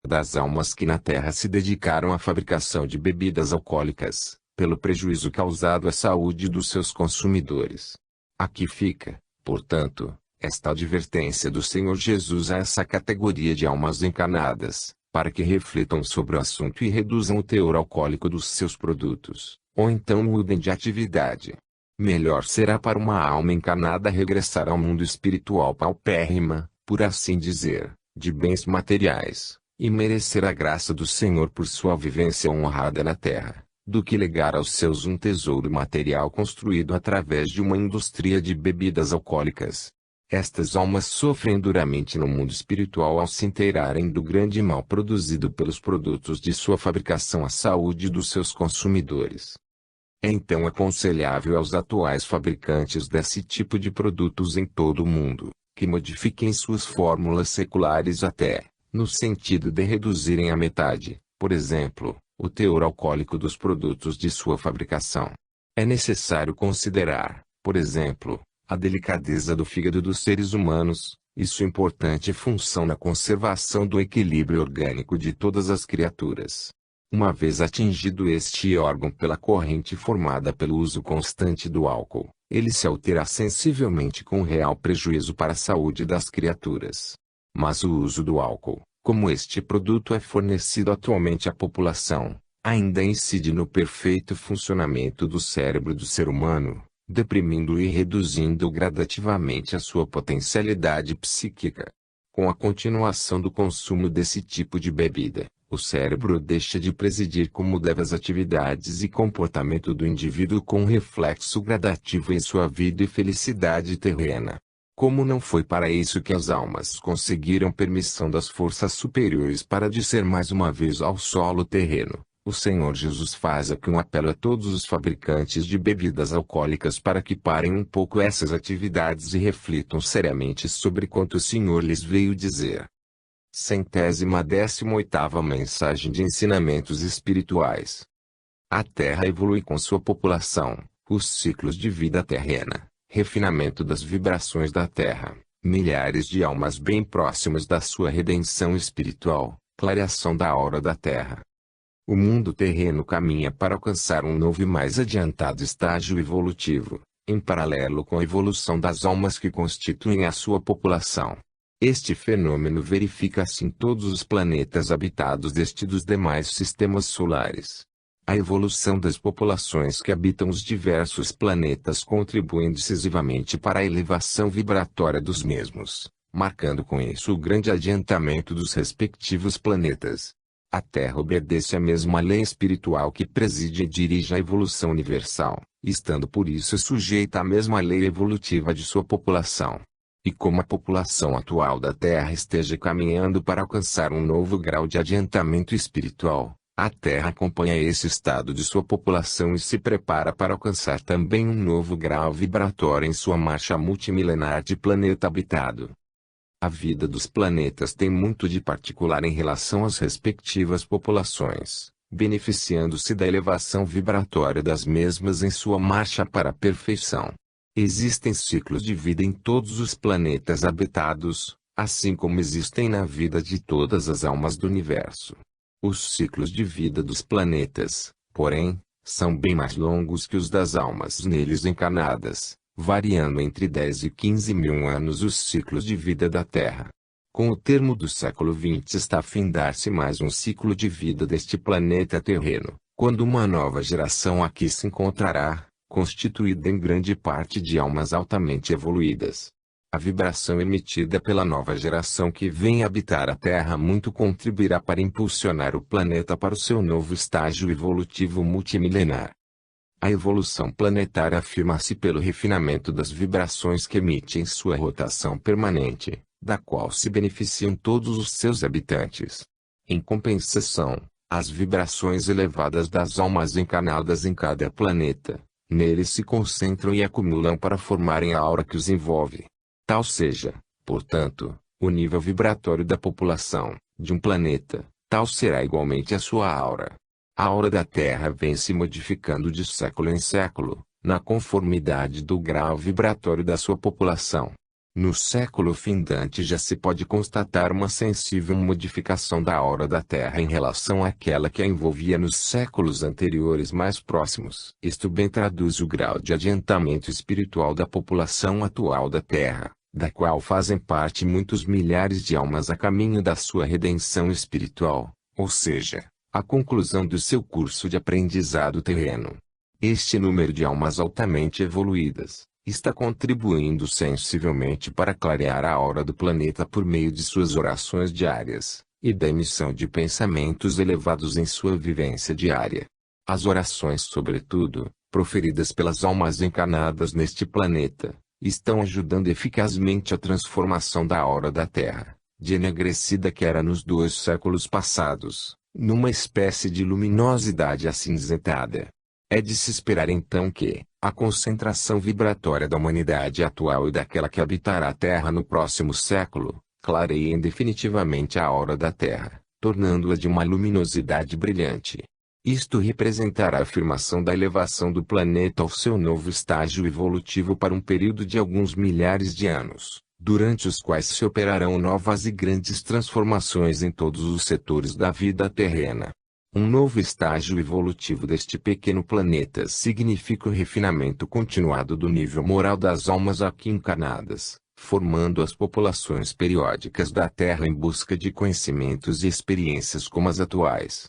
das almas que na Terra se dedicaram à fabricação de bebidas alcoólicas, pelo prejuízo causado à saúde dos seus consumidores. Aqui fica, portanto, esta advertência do Senhor Jesus a essa categoria de almas encarnadas, para que reflitam sobre o assunto e reduzam o teor alcoólico dos seus produtos, ou então mudem de atividade. Melhor será para uma alma encarnada regressar ao mundo espiritual paupérrima, por assim dizer, de bens materiais, e merecer a graça do Senhor por sua vivência honrada na terra, do que legar aos seus um tesouro material construído através de uma indústria de bebidas alcoólicas. Estas almas sofrem duramente no mundo espiritual ao se inteirarem do grande mal produzido pelos produtos de sua fabricação à saúde dos seus consumidores. É então aconselhável aos atuais fabricantes desse tipo de produtos em todo o mundo, que modifiquem suas fórmulas seculares até, no sentido de reduzirem à metade, por exemplo, o teor alcoólico dos produtos de sua fabricação. É necessário considerar, por exemplo, a delicadeza do fígado dos seres humanos, e sua importante função na conservação do equilíbrio orgânico de todas as criaturas. Uma vez atingido este órgão pela corrente formada pelo uso constante do álcool, ele se altera sensivelmente com real prejuízo para a saúde das criaturas. Mas o uso do álcool, como este produto é fornecido atualmente à população, ainda incide no perfeito funcionamento do cérebro do ser humano, deprimindo e reduzindo gradativamente a sua potencialidade psíquica. Com a continuação do consumo desse tipo de bebida, o cérebro deixa de presidir como deve as atividades e comportamento do indivíduo com reflexo gradativo em sua vida e felicidade terrena. Como não foi para isso que as almas conseguiram permissão das forças superiores para descer mais uma vez ao solo terreno, o Senhor Jesus faz aqui um apelo a todos os fabricantes de bebidas alcoólicas para que parem um pouco essas atividades e reflitam seriamente sobre quanto o Senhor lhes veio dizer. 118ª Mensagem de Ensinamentos Espirituais. A Terra evolui com sua população, os ciclos de vida terrena, refinamento das vibrações da Terra, milhares de almas bem próximas da sua redenção espiritual, clareação da aura da Terra. O mundo terreno caminha para alcançar um novo e mais adiantado estágio evolutivo, em paralelo com a evolução das almas que constituem a sua população. Este fenômeno verifica-se em todos os planetas habitados deste e dos demais sistemas solares. A evolução das populações que habitam os diversos planetas contribui decisivamente para a elevação vibratória dos mesmos, marcando com isso o grande adiantamento dos respectivos planetas. A Terra obedece à mesma lei espiritual que preside e dirige a evolução universal, estando por isso sujeita à mesma lei evolutiva de sua população. E como a população atual da Terra esteja caminhando para alcançar um novo grau de adiantamento espiritual, a Terra acompanha esse estado de sua população e se prepara para alcançar também um novo grau vibratório em sua marcha multimilenar de planeta habitado. A vida dos planetas tem muito de particular em relação às respectivas populações, beneficiando-se da elevação vibratória das mesmas em sua marcha para a perfeição. Existem ciclos de vida em todos os planetas habitados, assim como existem na vida de todas as almas do universo. Os ciclos de vida dos planetas, porém, são bem mais longos que os das almas neles encarnadas, variando entre 10 e 15 mil anos os ciclos de vida da Terra. Com o termo do século XX está a findar-se mais um ciclo de vida deste planeta terreno, quando uma nova geração aqui se encontrará, constituída em grande parte de almas altamente evoluídas. A vibração emitida pela nova geração que vem habitar a Terra muito contribuirá para impulsionar o planeta para o seu novo estágio evolutivo multimilenar. A evolução planetária afirma-se pelo refinamento das vibrações que emite em sua rotação permanente, da qual se beneficiam todos os seus habitantes. Em compensação, as vibrações elevadas das almas encarnadas em cada planeta, neles se concentram e acumulam para formarem a aura que os envolve. Tal seja, portanto, o nível vibratório da população, de um planeta, tal será igualmente a sua aura. A aura da Terra vem se modificando de século em século, na conformidade do grau vibratório da sua população. No século findante já se pode constatar uma sensível modificação da aura da Terra em relação àquela que a envolvia nos séculos anteriores mais próximos. Isto bem traduz o grau de adiantamento espiritual da população atual da Terra, da qual fazem parte muitos milhares de almas a caminho da sua redenção espiritual, ou seja, a conclusão do seu curso de aprendizado terreno. Este número de almas altamente evoluídas está contribuindo sensivelmente para clarear a aura do planeta por meio de suas orações diárias, e da emissão de pensamentos elevados em sua vivência diária. As orações, sobretudo, proferidas pelas almas encarnadas neste planeta, estão ajudando eficazmente a transformação da aura da Terra, de enegrecida que era nos 2 séculos passados, numa espécie de luminosidade acinzentada. É de se esperar então que a concentração vibratória da humanidade atual e daquela que habitará a Terra no próximo século, clareiem definitivamente a aura da Terra, tornando-a de uma luminosidade brilhante. Isto representará a afirmação da elevação do planeta ao seu novo estágio evolutivo para um período de alguns milhares de anos, durante os quais se operarão novas e grandes transformações em todos os setores da vida terrena. Um novo estágio evolutivo deste pequeno planeta significa o refinamento continuado do nível moral das almas aqui encarnadas, formando as populações periódicas da Terra em busca de conhecimentos e experiências como as atuais.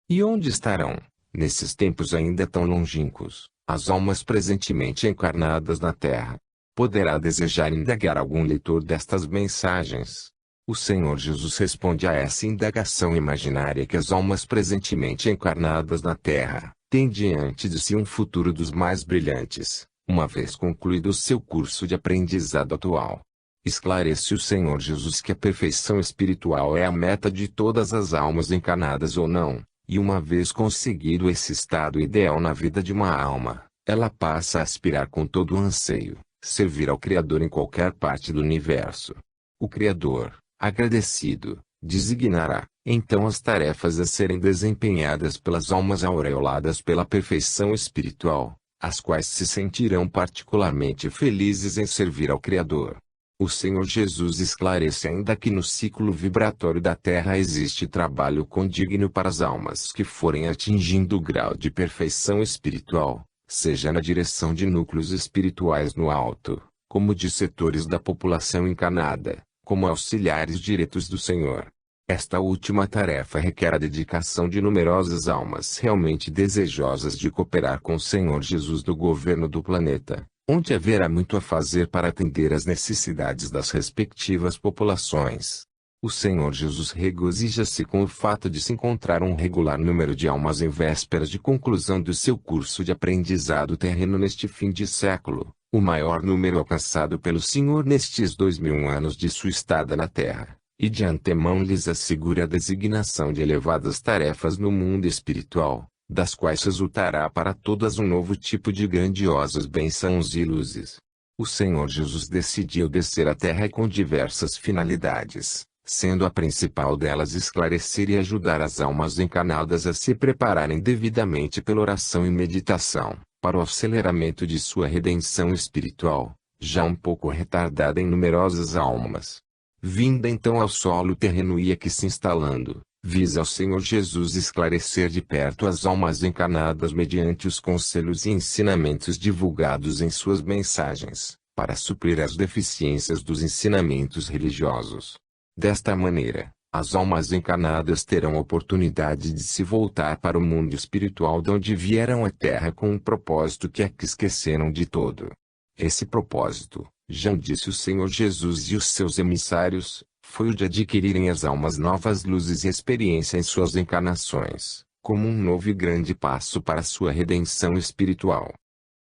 E onde estarão, nesses tempos ainda tão longínquos, as almas presentemente encarnadas na Terra? Poderá desejar indagar algum leitor destas mensagens. O Senhor Jesus responde a essa indagação imaginária que as almas presentemente encarnadas na Terra têm diante de si um futuro dos mais brilhantes, uma vez concluído o seu curso de aprendizado atual. Esclarece o Senhor Jesus que a perfeição espiritual é a meta de todas as almas encarnadas ou não, e uma vez conseguido esse estado ideal na vida de uma alma, ela passa a aspirar com todo o anseio, servir ao Criador em qualquer parte do universo. O Criador, agradecido, designará, então as tarefas a serem desempenhadas pelas almas aureoladas pela perfeição espiritual, as quais se sentirão particularmente felizes em servir ao Criador. O Senhor Jesus esclarece ainda que no ciclo vibratório da Terra existe trabalho condigno para as almas que forem atingindo o grau de perfeição espiritual, seja na direção de núcleos espirituais no alto, como de setores da população encarnada, como auxiliares diretos do Senhor. Esta última tarefa requer a dedicação de numerosas almas realmente desejosas de cooperar com o Senhor Jesus no governo do planeta, onde haverá muito a fazer para atender às necessidades das respectivas populações. O Senhor Jesus regozija-se com o fato de se encontrar um regular número de almas em vésperas de conclusão do seu curso de aprendizado terreno neste fim de século, o maior número alcançado pelo Senhor nestes 2000 anos de sua estada na Terra, e de antemão lhes assegura a designação de elevadas tarefas no mundo espiritual, das quais resultará para todas um novo tipo de grandiosas bênçãos e luzes. O Senhor Jesus decidiu descer à Terra com diversas finalidades, sendo a principal delas esclarecer e ajudar as almas encarnadas a se prepararem devidamente pela oração e meditação, para o aceleramento de sua redenção espiritual, já um pouco retardada em numerosas almas. Vinda então ao solo terreno e aqui se instalando, visa ao Senhor Jesus esclarecer de perto as almas encarnadas mediante os conselhos e ensinamentos divulgados em suas mensagens, para suprir as deficiências dos ensinamentos religiosos. Desta maneira, as almas encarnadas terão a oportunidade de se voltar para o mundo espiritual de onde vieram à Terra com um propósito que é que esqueceram de todo. Esse propósito, já disse o Senhor Jesus e os seus emissários, foi o de adquirirem as almas novas luzes e experiência em suas encarnações, como um novo e grande passo para sua redenção espiritual.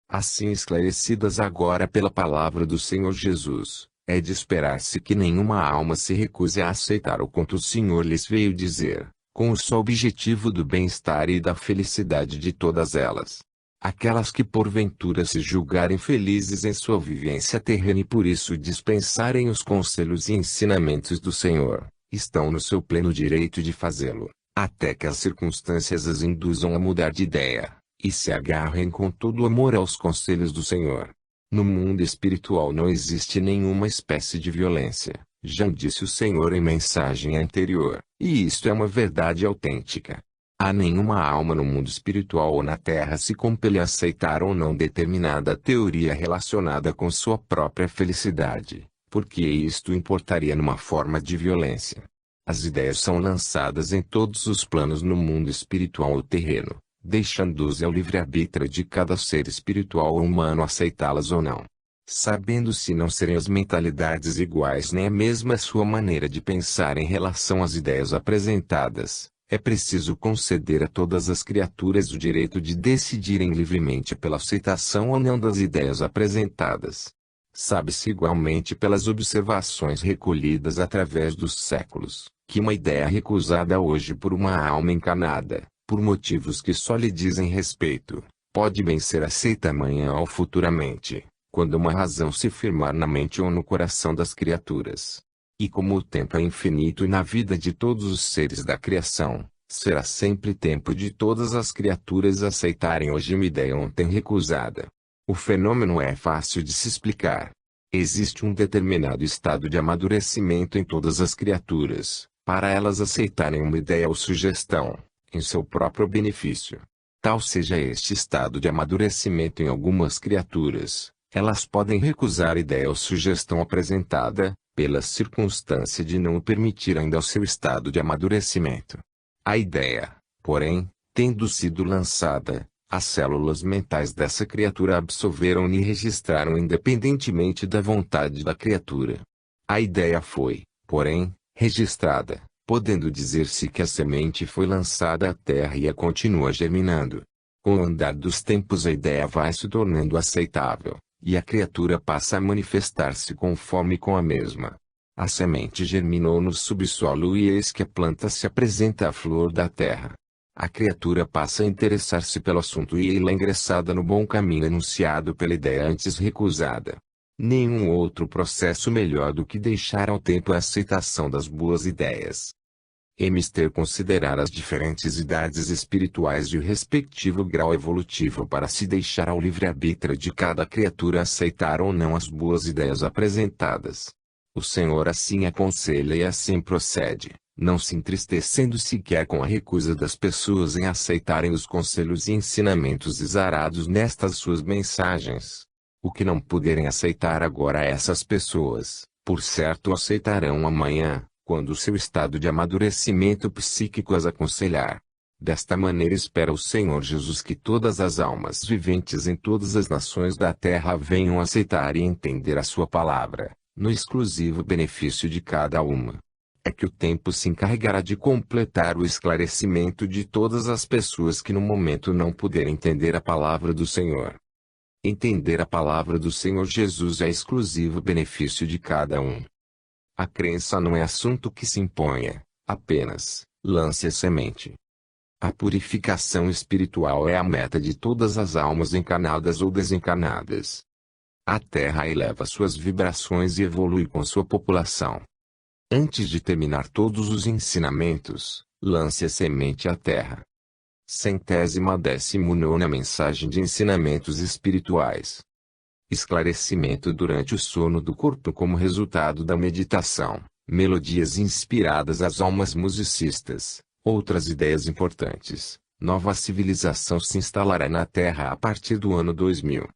Assim esclarecidas agora pela palavra do Senhor Jesus, é de esperar-se que nenhuma alma se recuse a aceitar o quanto o Senhor lhes veio dizer, com o só objetivo do bem-estar e da felicidade de todas elas. Aquelas que porventura se julgarem felizes em sua vivência terrena e por isso dispensarem os conselhos e ensinamentos do Senhor, estão no seu pleno direito de fazê-lo, até que as circunstâncias as induzam a mudar de ideia, e se agarrem com todo o amor aos conselhos do Senhor. No mundo espiritual não existe nenhuma espécie de violência, já disse o Senhor em mensagem anterior, e isto é uma verdade autêntica. A nenhuma alma no mundo espiritual ou na Terra se compele a aceitar ou não determinada teoria relacionada com sua própria felicidade, porque isto importaria numa forma de violência. As ideias são lançadas em todos os planos no mundo espiritual ou terreno, deixando-os ao livre-arbítrio de cada ser espiritual ou humano aceitá-las ou não. Sabendo-se não serem as mentalidades iguais nem a mesma sua maneira de pensar em relação às ideias apresentadas, é preciso conceder a todas as criaturas o direito de decidirem livremente pela aceitação ou não das ideias apresentadas. Sabe-se igualmente pelas observações recolhidas através dos séculos, que uma ideia recusada hoje por uma alma encarnada, por motivos que só lhe dizem respeito, pode bem ser aceita amanhã ou futuramente, quando uma razão se firmar na mente ou no coração das criaturas. E como o tempo é infinito na vida de todos os seres da criação, será sempre tempo de todas as criaturas aceitarem hoje uma ideia ontem recusada. O fenômeno é fácil de se explicar. Existe um determinado estado de amadurecimento em todas as criaturas, para elas aceitarem uma ideia ou sugestão, em seu próprio benefício. Tal seja este estado de amadurecimento em algumas criaturas, elas podem recusar a ideia ou sugestão apresentada, pela circunstância de não o permitir ainda ao seu estado de amadurecimento. A ideia, porém, tendo sido lançada, as células mentais dessa criatura absorveram e registraram independentemente da vontade da criatura. A ideia foi, porém, registrada, podendo dizer-se que a semente foi lançada à terra e a continua germinando. Com o andar dos tempos a ideia vai se tornando aceitável, e a criatura passa a manifestar-se conforme com a mesma. A semente germinou no subsolo e eis que a planta se apresenta à flor da terra. A criatura passa a interessar-se pelo assunto e ela é ingressada no bom caminho enunciado pela ideia antes recusada. Nenhum outro processo melhor do que deixar ao tempo a aceitação das boas ideias. É mister considerar as diferentes idades espirituais e o respectivo grau evolutivo para se deixar ao livre-arbítrio de cada criatura aceitar ou não as boas ideias apresentadas. O Senhor assim aconselha e assim procede, não se entristecendo sequer com a recusa das pessoas em aceitarem os conselhos e ensinamentos exarados nestas suas mensagens. O que não puderem aceitar agora essas pessoas, por certo aceitarão amanhã, quando o seu estado de amadurecimento psíquico as aconselhar. Desta maneira espera o Senhor Jesus que todas as almas viventes em todas as nações da terra venham aceitar e entender a sua palavra, no exclusivo benefício de cada uma. É que o tempo se encarregará de completar o esclarecimento de todas as pessoas que no momento não puderem entender a palavra do Senhor. Entender a palavra do Senhor Jesus é exclusivo benefício de cada um. A crença não é assunto que se imponha, apenas, lance a semente. A purificação espiritual é a meta de todas as almas encarnadas ou desencarnadas. A Terra eleva suas vibrações e evolui com sua população. Antes de terminar todos os ensinamentos, lance a semente à Terra. 119ª Mensagem de Ensinamentos Espirituais. Esclarecimento durante o sono do corpo como resultado da meditação, melodias inspiradas às almas musicistas, outras ideias importantes. Nova civilização se instalará na Terra a partir do ano 2000.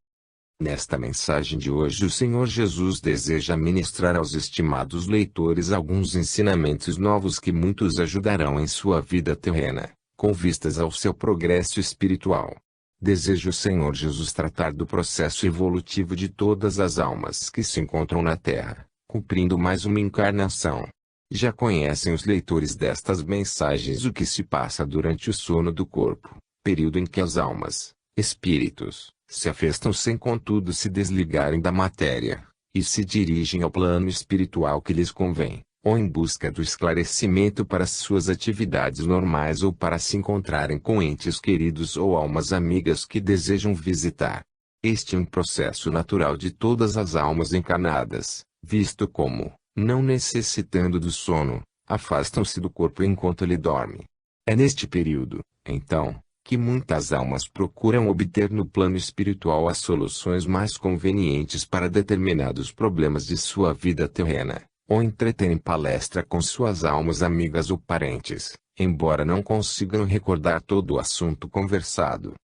Nesta mensagem de hoje o Senhor Jesus deseja ministrar aos estimados leitores alguns ensinamentos novos que muitos ajudarão em sua vida terrena, com vistas ao seu progresso espiritual. Deseja o Senhor Jesus tratar do processo evolutivo de todas as almas que se encontram na Terra, cumprindo mais uma encarnação. Já conhecem os leitores destas mensagens o que se passa durante o sono do corpo, período em que as almas, espíritos, se afastam sem contudo se desligarem da matéria, e se dirigem ao plano espiritual que lhes convém, ou em busca do esclarecimento para suas atividades normais ou para se encontrarem com entes queridos ou almas amigas que desejam visitar. Este é um processo natural de todas as almas encarnadas, visto como, não necessitando do sono, afastam-se do corpo enquanto ele dorme. É neste período, então, que muitas almas procuram obter no plano espiritual as soluções mais convenientes para determinados problemas de sua vida terrena, ou entretêm palestra com suas almas amigas ou parentes, embora não consigam recordar todo o assunto conversado.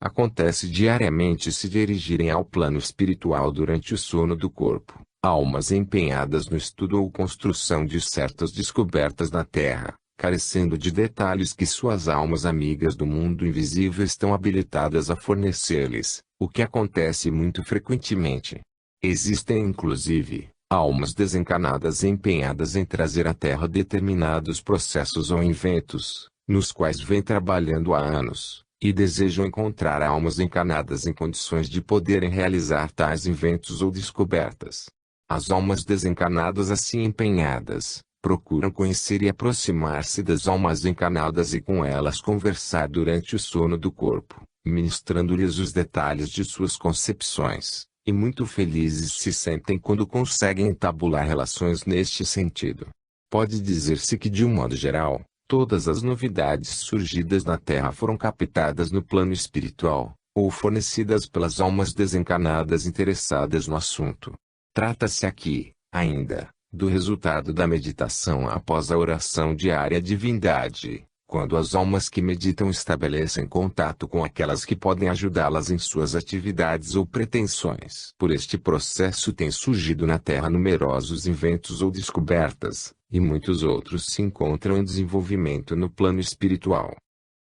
Acontece diariamente se dirigirem ao plano espiritual durante o sono do corpo, almas empenhadas no estudo ou construção de certas descobertas na Terra, carecendo de detalhes que suas almas amigas do mundo invisível estão habilitadas a fornecer-lhes, o que acontece muito frequentemente. Existem inclusive almas desencarnadas empenhadas em trazer à Terra determinados processos ou inventos, nos quais vêm trabalhando há anos, e desejam encontrar almas encarnadas em condições de poderem realizar tais inventos ou descobertas. As almas desencarnadas assim empenhadas, procuram conhecer e aproximar-se das almas encarnadas e com elas conversar durante o sono do corpo, ministrando-lhes os detalhes de suas concepções, e muito felizes se sentem quando conseguem entabular relações neste sentido. Pode dizer-se que de um modo geral, todas as novidades surgidas na Terra foram captadas no plano espiritual, ou fornecidas pelas almas desencarnadas interessadas no assunto. Trata-se aqui, ainda, do resultado da meditação após a oração diária à divindade, quando as almas que meditam estabelecem contato com aquelas que podem ajudá-las em suas atividades ou pretensões. Por este processo têm surgido na Terra numerosos inventos ou descobertas, e muitos outros se encontram em desenvolvimento no plano espiritual.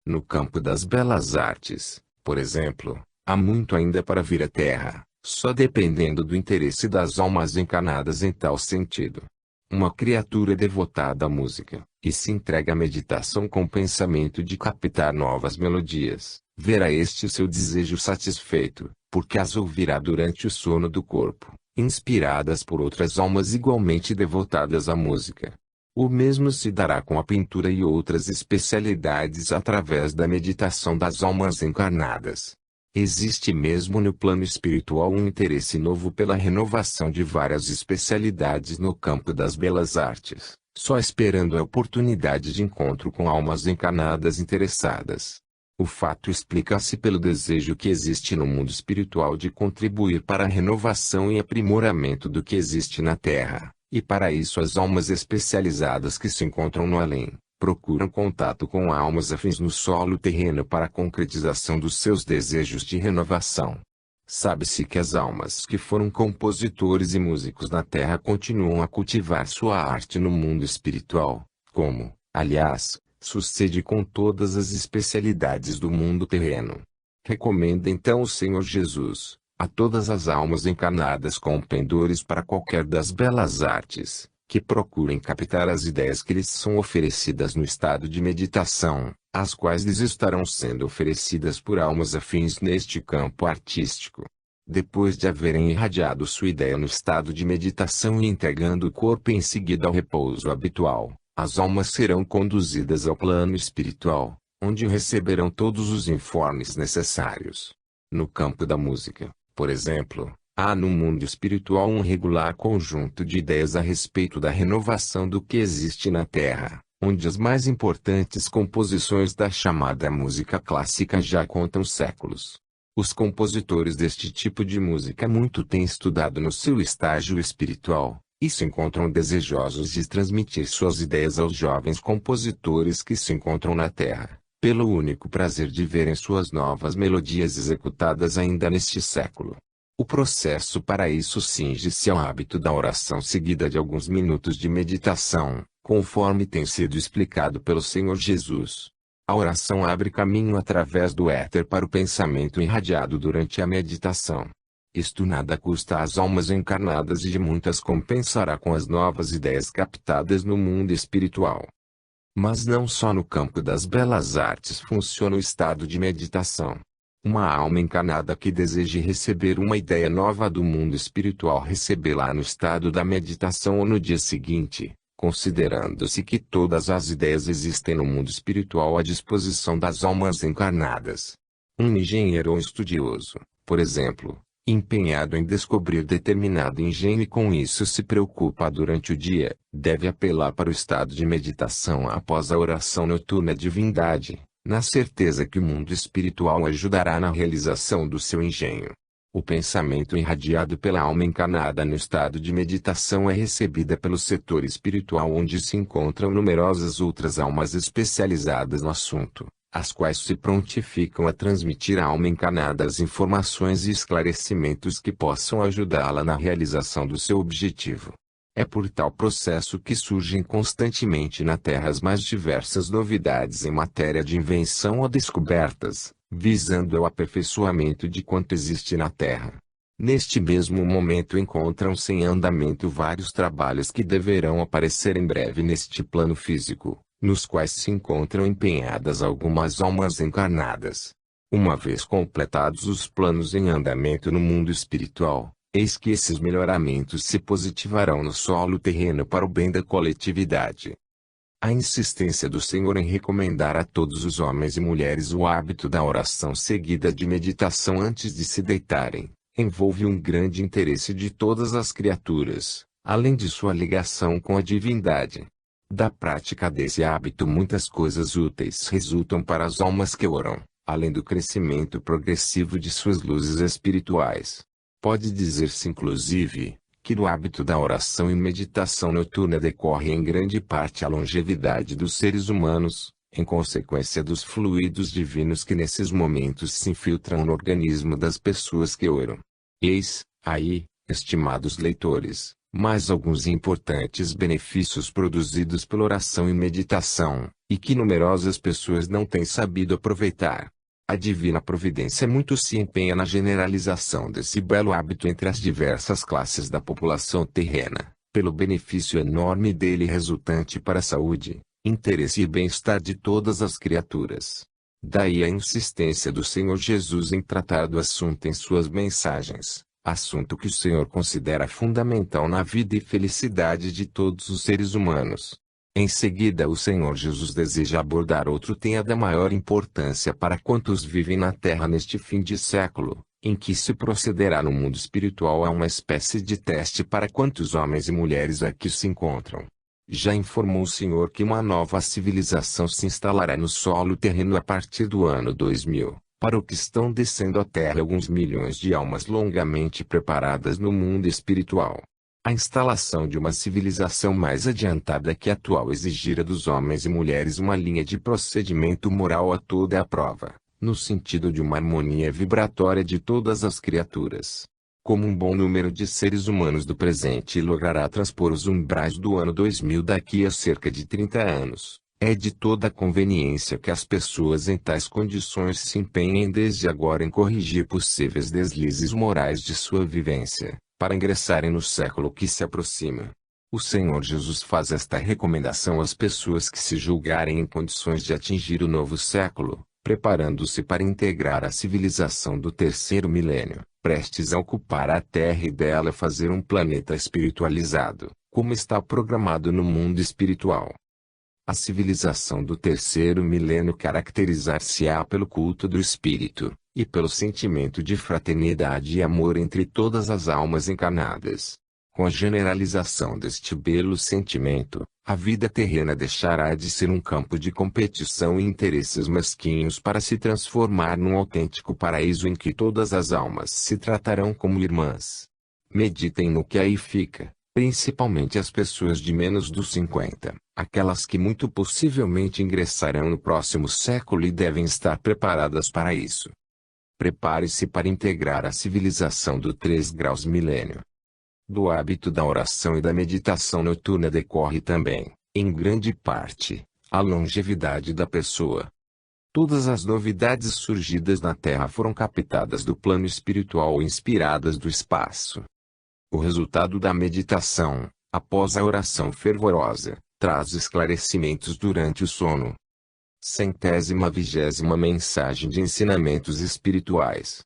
No campo das belas artes, por exemplo, há muito ainda para vir à Terra, só dependendo do interesse das almas encarnadas em tal sentido. Uma criatura devotada à música, e se entrega à meditação com o pensamento de captar novas melodias, verá este seu desejo satisfeito, porque as ouvirá durante o sono do corpo, inspiradas por outras almas igualmente devotadas à música. O mesmo se dará com a pintura e outras especialidades através da meditação das almas encarnadas. Existe mesmo no plano espiritual um interesse novo pela renovação de várias especialidades no campo das belas artes, só esperando a oportunidade de encontro com almas encarnadas interessadas. O fato explica-se pelo desejo que existe no mundo espiritual de contribuir para a renovação e aprimoramento do que existe na Terra, e para isso as almas especializadas que se encontram no além procuram contato com almas afins no solo terreno para a concretização dos seus desejos de renovação. Sabe-se que as almas que foram compositores e músicos na Terra continuam a cultivar sua arte no mundo espiritual, como, aliás, sucede com todas as especialidades do mundo terreno. Recomenda então o Senhor Jesus, a todas as almas encarnadas com pendores para qualquer das belas artes, que procurem captar as ideias que lhes são oferecidas no estado de meditação, as quais lhes estarão sendo oferecidas por almas afins neste campo artístico. Depois de haverem irradiado sua ideia no estado de meditação e entregando o corpo em seguida ao repouso habitual, as almas serão conduzidas ao plano espiritual, onde receberão todos os informes necessários. No campo da música, por exemplo, há no mundo espiritual um regular conjunto de ideias a respeito da renovação do que existe na Terra, onde as mais importantes composições da chamada música clássica já contam séculos. Os compositores deste tipo de música muito têm estudado no seu estágio espiritual, e se encontram desejosos de transmitir suas ideias aos jovens compositores que se encontram na Terra, pelo único prazer de verem suas novas melodias executadas ainda neste século. O processo para isso cinge-se ao hábito da oração seguida de alguns minutos de meditação, conforme tem sido explicado pelo Senhor Jesus. A oração abre caminho através do éter para o pensamento irradiado durante a meditação. Isto nada custa às almas encarnadas e de muitas compensará com as novas ideias captadas no mundo espiritual. Mas não só no campo das belas artes funciona o estado de meditação. Uma alma encarnada que deseje receber uma ideia nova do mundo espiritual recebê-la no estado da meditação ou no dia seguinte, considerando-se que todas as ideias existem no mundo espiritual à disposição das almas encarnadas. Um engenheiro ou estudioso, por exemplo, empenhado em descobrir determinado engenho e com isso se preocupa durante o dia, deve apelar para o estado de meditação após a oração noturna à divindade, na certeza que o mundo espiritual ajudará na realização do seu engenho. O pensamento irradiado pela alma encarnada no estado de meditação é recebida pelo setor espiritual onde se encontram numerosas outras almas especializadas no assunto, as quais se prontificam a transmitir à alma encarnada as informações e esclarecimentos que possam ajudá-la na realização do seu objetivo. É por tal processo que surgem constantemente na Terra as mais diversas novidades em matéria de invenção ou descobertas, visando ao aperfeiçoamento de quanto existe na Terra. Neste mesmo momento encontram-se em andamento vários trabalhos que deverão aparecer em breve neste plano físico, nos quais se encontram empenhadas algumas almas encarnadas. Uma vez completados os planos em andamento no mundo espiritual, eis que esses melhoramentos se positivarão no solo terreno para o bem da coletividade. A insistência do Senhor em recomendar a todos os homens e mulheres o hábito da oração seguida de meditação antes de se deitarem, envolve um grande interesse de todas as criaturas, além de sua ligação com a divindade. Da prática desse hábito muitas coisas úteis resultam para as almas que oram, além do crescimento progressivo de suas luzes espirituais. Pode dizer-se inclusive, que do hábito da oração e meditação noturna decorre em grande parte a longevidade dos seres humanos, em consequência dos fluidos divinos que nesses momentos se infiltram no organismo das pessoas que oram. Eis, aí, estimados leitores, mais alguns importantes benefícios produzidos pela oração e meditação, e que numerosas pessoas não têm sabido aproveitar. A divina providência muito se empenha na generalização desse belo hábito entre as diversas classes da população terrena, pelo benefício enorme dele resultante para a saúde, interesse e bem-estar de todas as criaturas. Daí a insistência do Senhor Jesus em tratar do assunto em suas mensagens, assunto que o Senhor considera fundamental na vida e felicidade de todos os seres humanos. Em seguida o Senhor Jesus deseja abordar outro tema da maior importância para quantos vivem na Terra neste fim de século, em que se procederá no mundo espiritual a uma espécie de teste para quantos homens e mulheres aqui se encontram. Já informou o Senhor que uma nova civilização se instalará no solo terreno a partir do ano 2000, para o que estão descendo à Terra alguns milhões de almas longamente preparadas no mundo espiritual. A instalação de uma civilização mais adiantada que a atual exigirá dos homens e mulheres uma linha de procedimento moral a toda a prova, no sentido de uma harmonia vibratória de todas as criaturas. Como um bom número de seres humanos do presente logrará transpor os umbrais do ano 2000 daqui a cerca de 30 anos, é de toda conveniência que as pessoas em tais condições se empenhem desde agora em corrigir possíveis deslizes morais de sua vivência, para ingressarem no século que se aproxima. O Senhor Jesus faz esta recomendação às pessoas que se julgarem em condições de atingir o novo século, preparando-se para integrar a civilização do terceiro milênio, prestes a ocupar a Terra e dela fazer um planeta espiritualizado, como está programado no mundo espiritual. A civilização do terceiro milênio caracterizar-se-á pelo culto do Espírito, e pelo sentimento de fraternidade e amor entre todas as almas encarnadas. Com a generalização deste belo sentimento, a vida terrena deixará de ser um campo de competição e interesses mesquinhos para se transformar num autêntico paraíso em que todas as almas se tratarão como irmãs. Meditem no que aí fica, principalmente as pessoas de menos dos 50, aquelas que muito possivelmente ingressarão no próximo século e devem estar preparadas para isso. Prepare-se para integrar a civilização do 3 graus milênio. Do hábito da oração e da meditação noturna decorre também, em grande parte, a longevidade da pessoa. Todas as novidades surgidas na Terra foram captadas do plano espiritual ou inspiradas do espaço. O resultado da meditação, após a oração fervorosa, traz esclarecimentos durante o sono. 120ª mensagem de ensinamentos espirituais.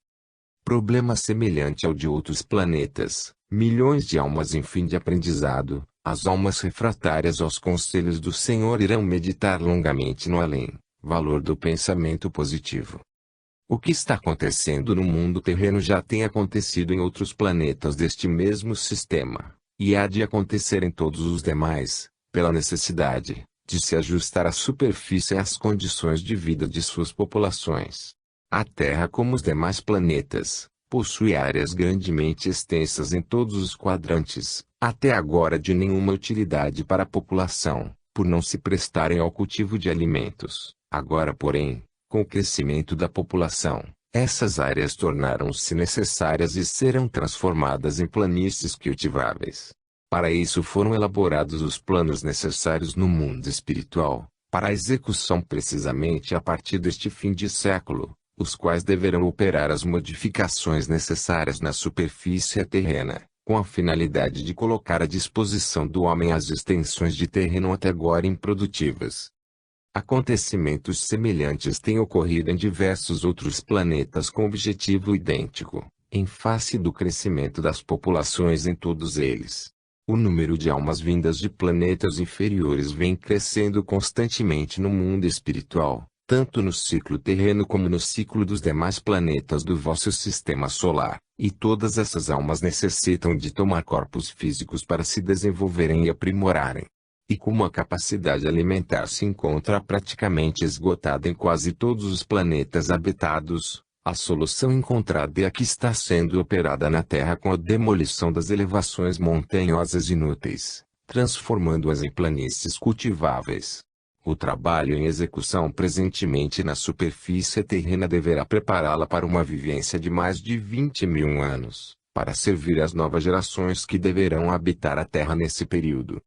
Problema semelhante ao de outros planetas, milhões de almas em fim de aprendizado, as almas refratárias aos conselhos do Senhor irão meditar longamente no além, valor do pensamento positivo. O que está acontecendo no mundo terreno já tem acontecido em outros planetas deste mesmo sistema, e há de acontecer em todos os demais, pela necessidade, de se ajustar à superfície e às condições de vida de suas populações. A Terra, como os demais planetas, possui áreas grandemente extensas em todos os quadrantes, até agora de nenhuma utilidade para a população, por não se prestarem ao cultivo de alimentos. Agora, porém, com o crescimento da população, essas áreas tornaram-se necessárias e serão transformadas em planícies cultiváveis. Para isso foram elaborados os planos necessários no mundo espiritual, para a execução precisamente a partir deste fim de século, os quais deverão operar as modificações necessárias na superfície terrena, com a finalidade de colocar à disposição do homem as extensões de terreno até agora improdutivas. Acontecimentos semelhantes têm ocorrido em diversos outros planetas com objetivo idêntico, em face do crescimento das populações em todos eles. O número de almas vindas de planetas inferiores vem crescendo constantemente no mundo espiritual, tanto no ciclo terreno como no ciclo dos demais planetas do vosso sistema solar, e todas essas almas necessitam de tomar corpos físicos para se desenvolverem e aprimorarem. E como a capacidade alimentar se encontra praticamente esgotada em quase todos os planetas habitados, a solução encontrada é a que está sendo operada na Terra com a demolição das elevações montanhosas inúteis, transformando-as em planícies cultiváveis. O trabalho em execução presentemente na superfície terrena deverá prepará-la para uma vivência de mais de 20.000 anos, para servir às novas gerações que deverão habitar a Terra nesse período.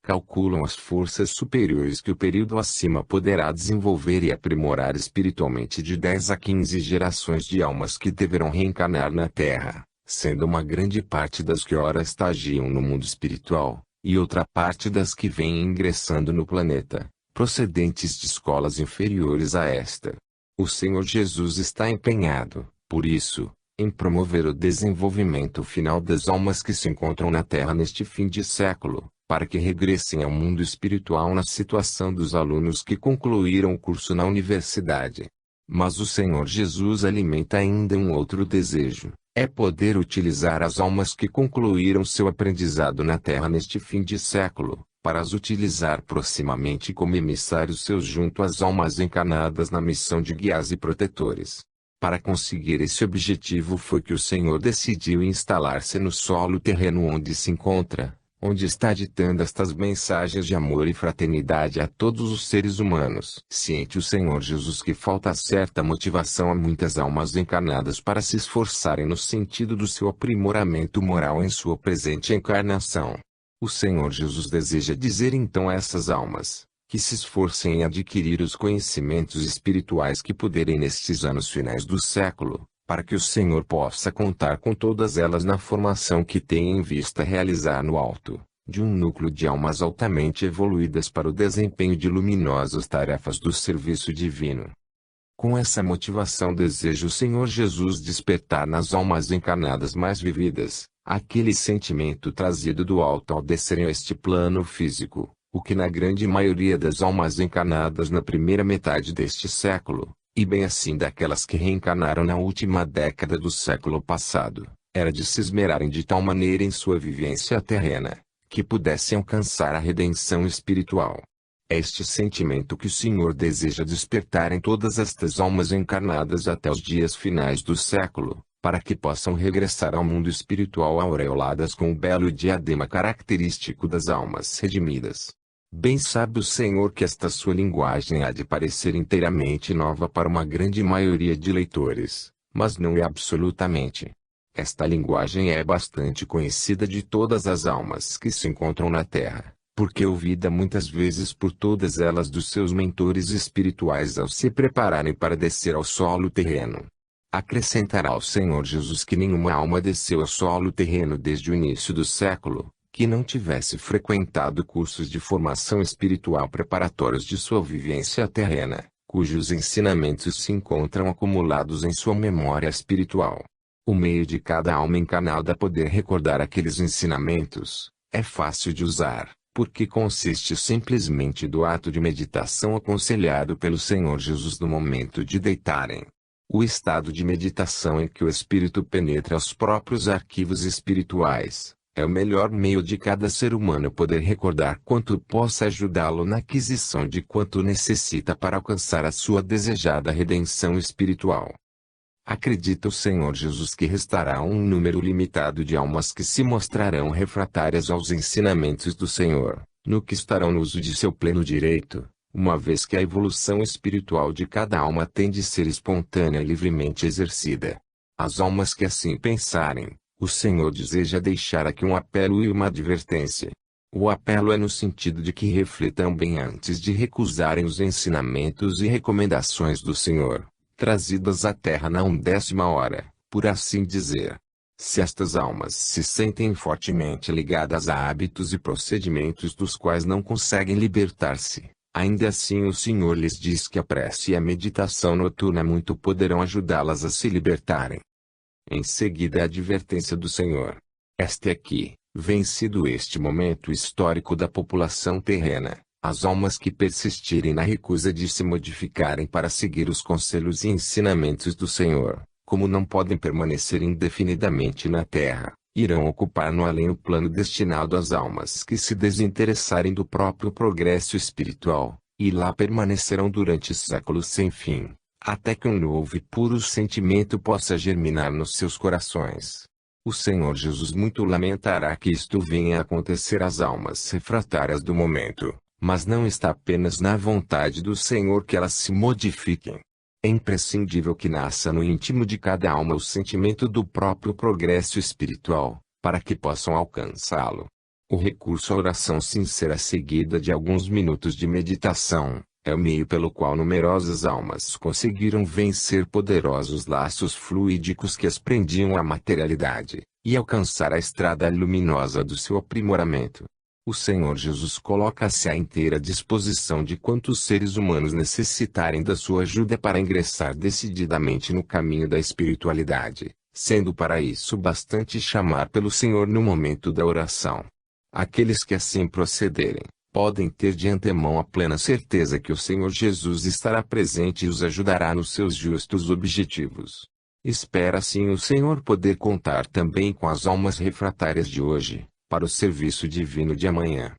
Calculam as forças superiores que o período acima poderá desenvolver e aprimorar espiritualmente de 10 a 15 gerações de almas que deverão reencarnar na Terra, sendo uma grande parte das que ora estagiam no mundo espiritual, e outra parte das que vêm ingressando no planeta, procedentes de escolas inferiores a esta. O Senhor Jesus está empenhado, por isso, em promover o desenvolvimento final das almas que se encontram na Terra neste fim de século, para que regressem ao mundo espiritual na situação dos alunos que concluíram o curso na universidade. Mas o Senhor Jesus alimenta ainda um outro desejo, é poder utilizar as almas que concluíram seu aprendizado na Terra neste fim de século, para as utilizar proximamente como emissários seus junto às almas encarnadas na missão de guias e protetores. Para conseguir esse objetivo foi que o Senhor decidiu instalar-se no solo terreno onde se encontra, onde está ditando estas mensagens de amor e fraternidade a todos os seres humanos. Ciente o Senhor Jesus que falta certa motivação a muitas almas encarnadas para se esforçarem no sentido do seu aprimoramento moral em sua presente encarnação. O Senhor Jesus deseja dizer então a essas almas, que se esforcem em adquirir os conhecimentos espirituais que puderem nestes anos finais do século, para que o Senhor possa contar com todas elas na formação que tem em vista realizar no alto, de um núcleo de almas altamente evoluídas para o desempenho de luminosas tarefas do serviço divino. Com essa motivação deseja o Senhor Jesus despertar nas almas encarnadas mais vividas, aquele sentimento trazido do alto ao descerem a este plano físico, o que na grande maioria das almas encarnadas na primeira metade deste século, e bem assim daquelas que reencarnaram na última década do século passado, era de se esmerarem de tal maneira em sua vivência terrena, que pudessem alcançar a redenção espiritual. É este sentimento que o Senhor deseja despertar em todas estas almas encarnadas até os dias finais do século, para que possam regressar ao mundo espiritual aureoladas com o belo diadema característico das almas redimidas. Bem sabe o Senhor que esta sua linguagem há de parecer inteiramente nova para uma grande maioria de leitores, mas não é absolutamente. Esta linguagem é bastante conhecida de todas as almas que se encontram na Terra, porque ouvida muitas vezes por todas elas dos seus mentores espirituais ao se prepararem para descer ao solo terreno. Acrescentará o Senhor Jesus que nenhuma alma desceu ao solo terreno desde o início do século, que não tivesse frequentado cursos de formação espiritual preparatórios de sua vivência terrena, cujos ensinamentos se encontram acumulados em sua memória espiritual. O meio de cada alma encarnada poder recordar aqueles ensinamentos, é fácil de usar, porque consiste simplesmente do ato de meditação aconselhado pelo Senhor Jesus no momento de deitarem. O estado de meditação em que o espírito penetra os próprios arquivos espirituais, É o melhor meio de cada ser humano poder recordar quanto possa ajudá-lo na aquisição de quanto necessita para alcançar a sua desejada redenção espiritual. Acredita o Senhor Jesus que restará um número limitado de almas que se mostrarão refratárias aos ensinamentos do Senhor, no que estarão no uso de seu pleno direito, uma vez que a evolução espiritual de cada alma tem de ser espontânea e livremente exercida. As almas que assim pensarem, o Senhor deseja deixar aqui um apelo e uma advertência. O apelo é no sentido de que reflitam bem antes de recusarem os ensinamentos e recomendações do Senhor, trazidas à Terra na 11ª hora, por assim dizer. Se estas almas se sentem fortemente ligadas a hábitos e procedimentos dos quais não conseguem libertar-se, ainda assim o Senhor lhes diz que a prece e a meditação noturna muito poderão ajudá-las a se libertarem. Em seguida a advertência do Senhor. Este aqui, vencido este momento histórico da população terrena, as almas que persistirem na recusa de se modificarem para seguir os conselhos e ensinamentos do Senhor, como não podem permanecer indefinidamente na terra, irão ocupar no além o plano destinado às almas que se desinteressarem do próprio progresso espiritual, e lá permanecerão durante séculos sem fim, até que um novo e puro sentimento possa germinar nos seus corações. O Senhor Jesus muito lamentará que isto venha a acontecer às almas refratárias do momento, mas não está apenas na vontade do Senhor que elas se modifiquem. É imprescindível que nasça no íntimo de cada alma o sentimento do próprio progresso espiritual, para que possam alcançá-lo. O recurso à oração sincera seguida de alguns minutos de meditação, é o meio pelo qual numerosas almas conseguiram vencer poderosos laços fluídicos que as prendiam à materialidade, e alcançar a estrada luminosa do seu aprimoramento. O Senhor Jesus coloca-se à inteira disposição de quantos seres humanos necessitarem da sua ajuda para ingressar decididamente no caminho da espiritualidade, sendo para isso bastante chamar pelo Senhor no momento da oração. Aqueles que assim procederem, podem ter de antemão a plena certeza que o Senhor Jesus estará presente e os ajudará nos seus justos objetivos. Espera assim o Senhor poder contar também com as almas refratárias de hoje, para o serviço divino de amanhã.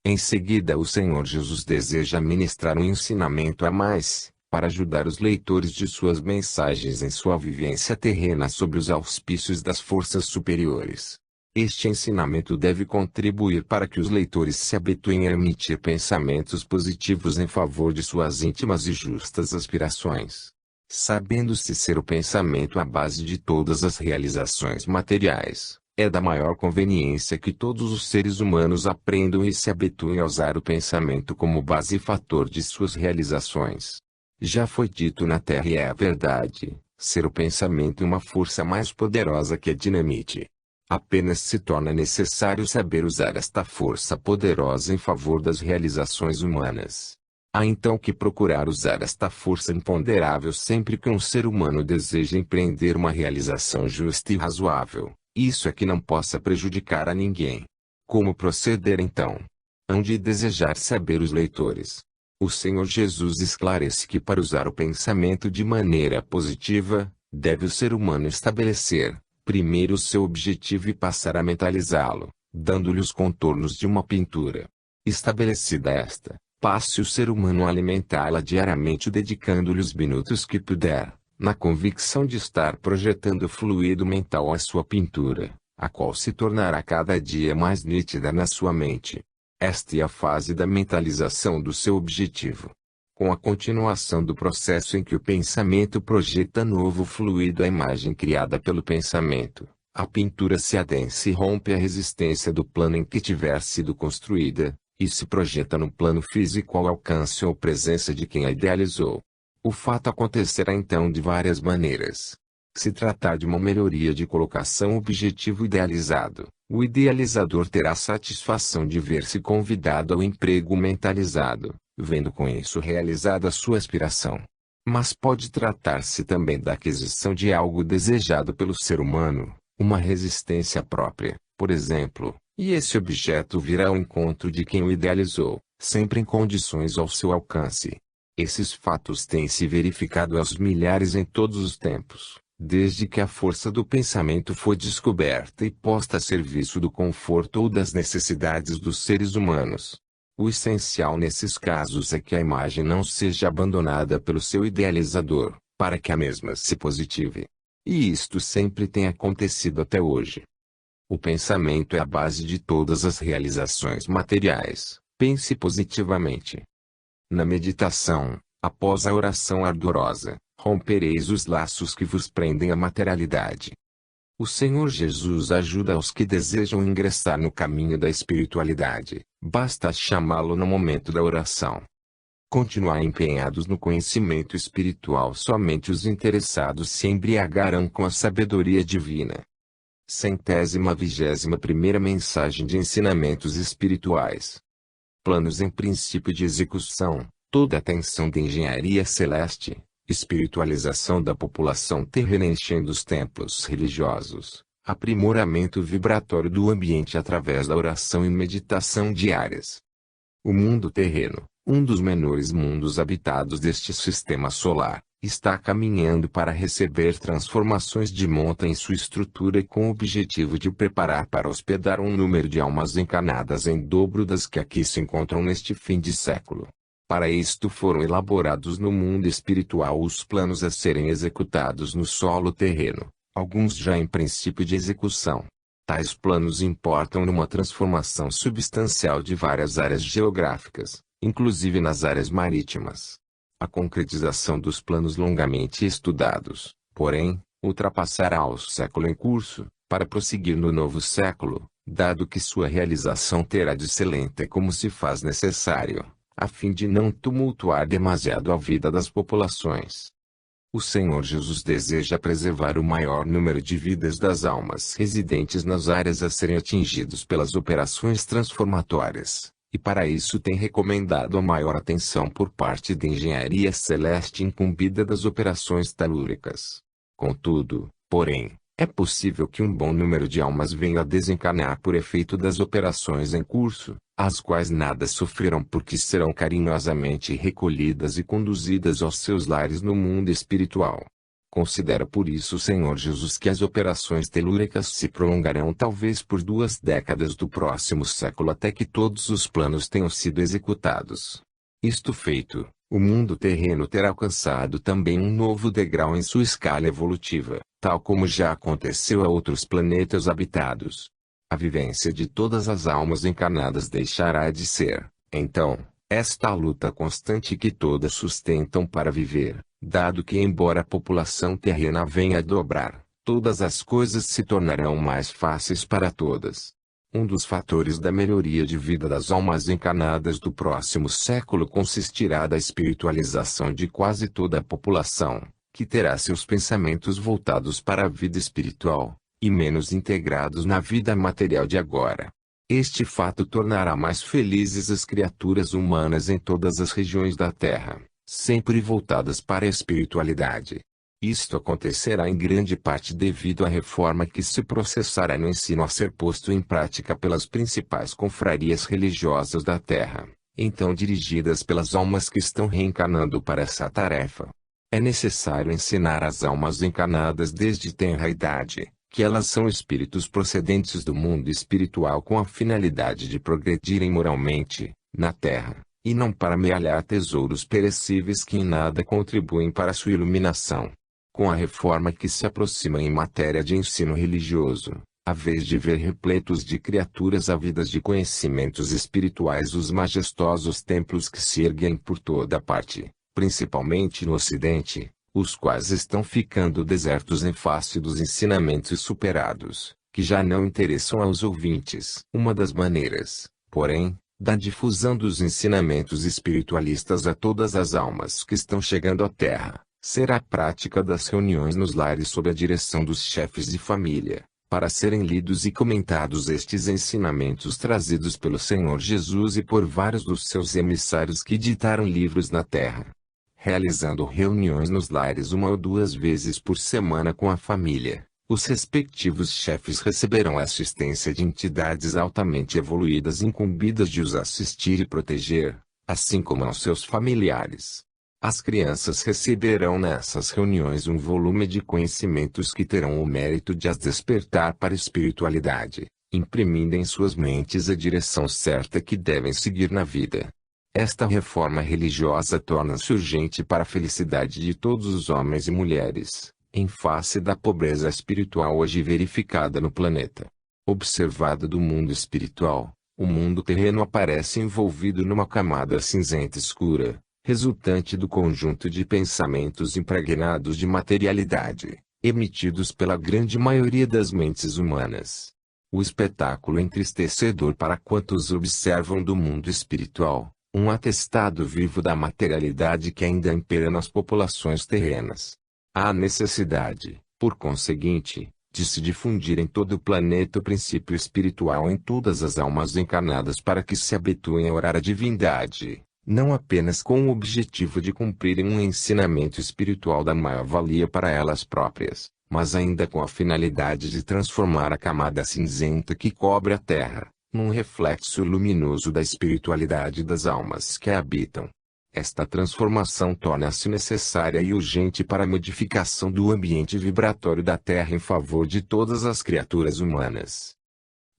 Em seguida o Senhor Jesus deseja ministrar um ensinamento a mais, para ajudar os leitores de suas mensagens em sua vivência terrena sob os auspícios das forças superiores. Este ensinamento deve contribuir para que os leitores se habituem a emitir pensamentos positivos em favor de suas íntimas e justas aspirações. Sabendo-se ser o pensamento a base de todas as realizações materiais, é da maior conveniência que todos os seres humanos aprendam e se habituem a usar o pensamento como base e fator de suas realizações. Já foi dito na Terra e é a verdade, ser o pensamento uma força mais poderosa que a dinamite. Apenas se torna necessário saber usar esta força poderosa em favor das realizações humanas. Há então que procurar usar esta força imponderável sempre que um ser humano deseja empreender uma realização justa e razoável. Isso é que não possa prejudicar a ninguém. Como proceder então? Hão de desejar saber os leitores. O Senhor Jesus esclarece que para usar o pensamento de maneira positiva, deve o ser humano estabelecer, primeiro o seu objetivo e passar a mentalizá-lo, dando-lhe os contornos de uma pintura. Estabelecida esta, passe o ser humano a alimentá-la diariamente dedicando-lhe os minutos que puder, na convicção de estar projetando fluido mental à sua pintura, a qual se tornará cada dia mais nítida na sua mente. Esta é a fase da mentalização do seu objetivo. Com a continuação do processo em que o pensamento projeta novo fluido à imagem criada pelo pensamento, a pintura se adensa e rompe a resistência do plano em que tiver sido construída, e se projeta no plano físico ao alcance ou presença de quem a idealizou. O fato acontecerá então de várias maneiras. Se tratar de uma melhoria de colocação objetivo idealizado, o idealizador terá a satisfação de ver-se convidado ao emprego mentalizado, vendo com isso realizada a sua aspiração. Mas pode tratar-se também da aquisição de algo desejado pelo ser humano, uma resistência própria, por exemplo, e esse objeto virá ao encontro de quem o idealizou, sempre em condições ao seu alcance. Esses fatos têm se verificado aos milhares em todos os tempos, Desde que a força do pensamento foi descoberta e posta a serviço do conforto ou das necessidades dos seres humanos. O essencial nesses casos é que a imagem não seja abandonada pelo seu idealizador, para que a mesma se positive. E isto sempre tem acontecido até hoje. O pensamento é a base de todas as realizações materiais. Pense positivamente. Na meditação, após a oração ardorosa, rompereis os laços que vos prendem à materialidade. O Senhor Jesus ajuda aos que desejam ingressar no caminho da espiritualidade, basta chamá-lo no momento da oração. Continuar empenhados no conhecimento espiritual, somente os interessados se embriagarão com a sabedoria divina. 121ª Mensagem de Ensinamentos Espirituais. Planos em princípio de execução, toda a atenção de engenharia celeste, espiritualização da população terrena enchendo os templos religiosos, aprimoramento vibratório do ambiente através da oração e meditação diárias. O mundo terreno, um dos menores mundos habitados deste sistema solar, está caminhando para receber transformações de monta em sua estrutura com o objetivo de preparar para hospedar um número de almas encarnadas em dobro das que aqui se encontram neste fim de século. Para isto foram elaborados no mundo espiritual os planos a serem executados no solo terreno, alguns já em princípio de execução. Tais planos importam numa transformação substancial de várias áreas geográficas, inclusive nas áreas marítimas. A concretização dos planos longamente estudados, porém, ultrapassará o século em curso, para prosseguir no novo século, dado que sua realização terá de ser lenta como se faz necessário, a fim de não tumultuar demasiado a vida das populações. O Senhor Jesus deseja preservar o maior número de vidas das almas residentes nas áreas a serem atingidos pelas operações transformatórias, e para isso tem recomendado a maior atenção por parte da engenharia celeste incumbida das operações telúricas. Contudo, porém, é possível que um bom número de almas venha a desencarnar por efeito das operações em curso, as quais nada sofrerão porque serão carinhosamente recolhidas e conduzidas aos seus lares no mundo espiritual. Considera por isso o Senhor Jesus que as operações telúricas se prolongarão talvez por 2 décadas do próximo século até que todos os planos tenham sido executados. Isto feito, o mundo terreno terá alcançado também um novo degrau em sua escala evolutiva, tal como já aconteceu a outros planetas habitados. A vivência de todas as almas encarnadas deixará de ser, então, esta luta constante que todas sustentam para viver, dado que embora a população terrena venha a dobrar, todas as coisas se tornarão mais fáceis para todas. Um dos fatores da melhoria de vida das almas encarnadas do próximo século consistirá da espiritualização de quase toda a população, que terá seus pensamentos voltados para a vida espiritual, e menos integrados na vida material de agora. Este fato tornará mais felizes as criaturas humanas em todas as regiões da Terra, sempre voltadas para a espiritualidade. Isto acontecerá em grande parte devido à reforma que se processará no ensino a ser posto em prática pelas principais confrarias religiosas da Terra, então dirigidas pelas almas que estão reencarnando para essa tarefa. É necessário ensinar às almas encarnadas desde tenra idade, que elas são espíritos procedentes do mundo espiritual com a finalidade de progredirem moralmente, na Terra, e não para amealhar tesouros perecíveis que em nada contribuem para sua iluminação. Com a reforma que se aproxima em matéria de ensino religioso, a vez de ver repletos de criaturas ávidas de conhecimentos espirituais os majestosos templos que se erguem por toda parte, principalmente no Ocidente, os quais estão ficando desertos em face dos ensinamentos superados, que já não interessam aos ouvintes. Uma das maneiras, porém, da difusão dos ensinamentos espiritualistas a todas as almas que estão chegando à Terra, será a prática das reuniões nos lares sob a direção dos chefes de família, para serem lidos e comentados estes ensinamentos trazidos pelo Senhor Jesus e por vários dos seus emissários que ditaram livros na Terra. Realizando reuniões nos lares 1 ou 2 vezes por semana com a família, os respectivos chefes receberão a assistência de entidades altamente evoluídas incumbidas de os assistir e proteger, assim como aos seus familiares. As crianças receberão nessas reuniões um volume de conhecimentos que terão o mérito de as despertar para a espiritualidade, imprimindo em suas mentes a direção certa que devem seguir na vida. Esta reforma religiosa torna-se urgente para a felicidade de todos os homens e mulheres, em face da pobreza espiritual hoje verificada no planeta. Observado do mundo espiritual, o mundo terreno aparece envolvido numa camada cinzenta escura, resultante do conjunto de pensamentos impregnados de materialidade, emitidos pela grande maioria das mentes humanas. O espetáculo entristecedor para quantos observam do mundo espiritual, um atestado vivo da materialidade que ainda impera nas populações terrenas. Há necessidade, por conseguinte, de se difundir em todo o planeta o princípio espiritual em todas as almas encarnadas para que se habituem a orar a divindade, não apenas com o objetivo de cumprirem um ensinamento espiritual da maior valia para elas próprias, mas ainda com a finalidade de transformar a camada cinzenta que cobre a Terra, num reflexo luminoso da espiritualidade das almas que a habitam. Esta transformação torna-se necessária e urgente para a modificação do ambiente vibratório da Terra em favor de todas as criaturas humanas.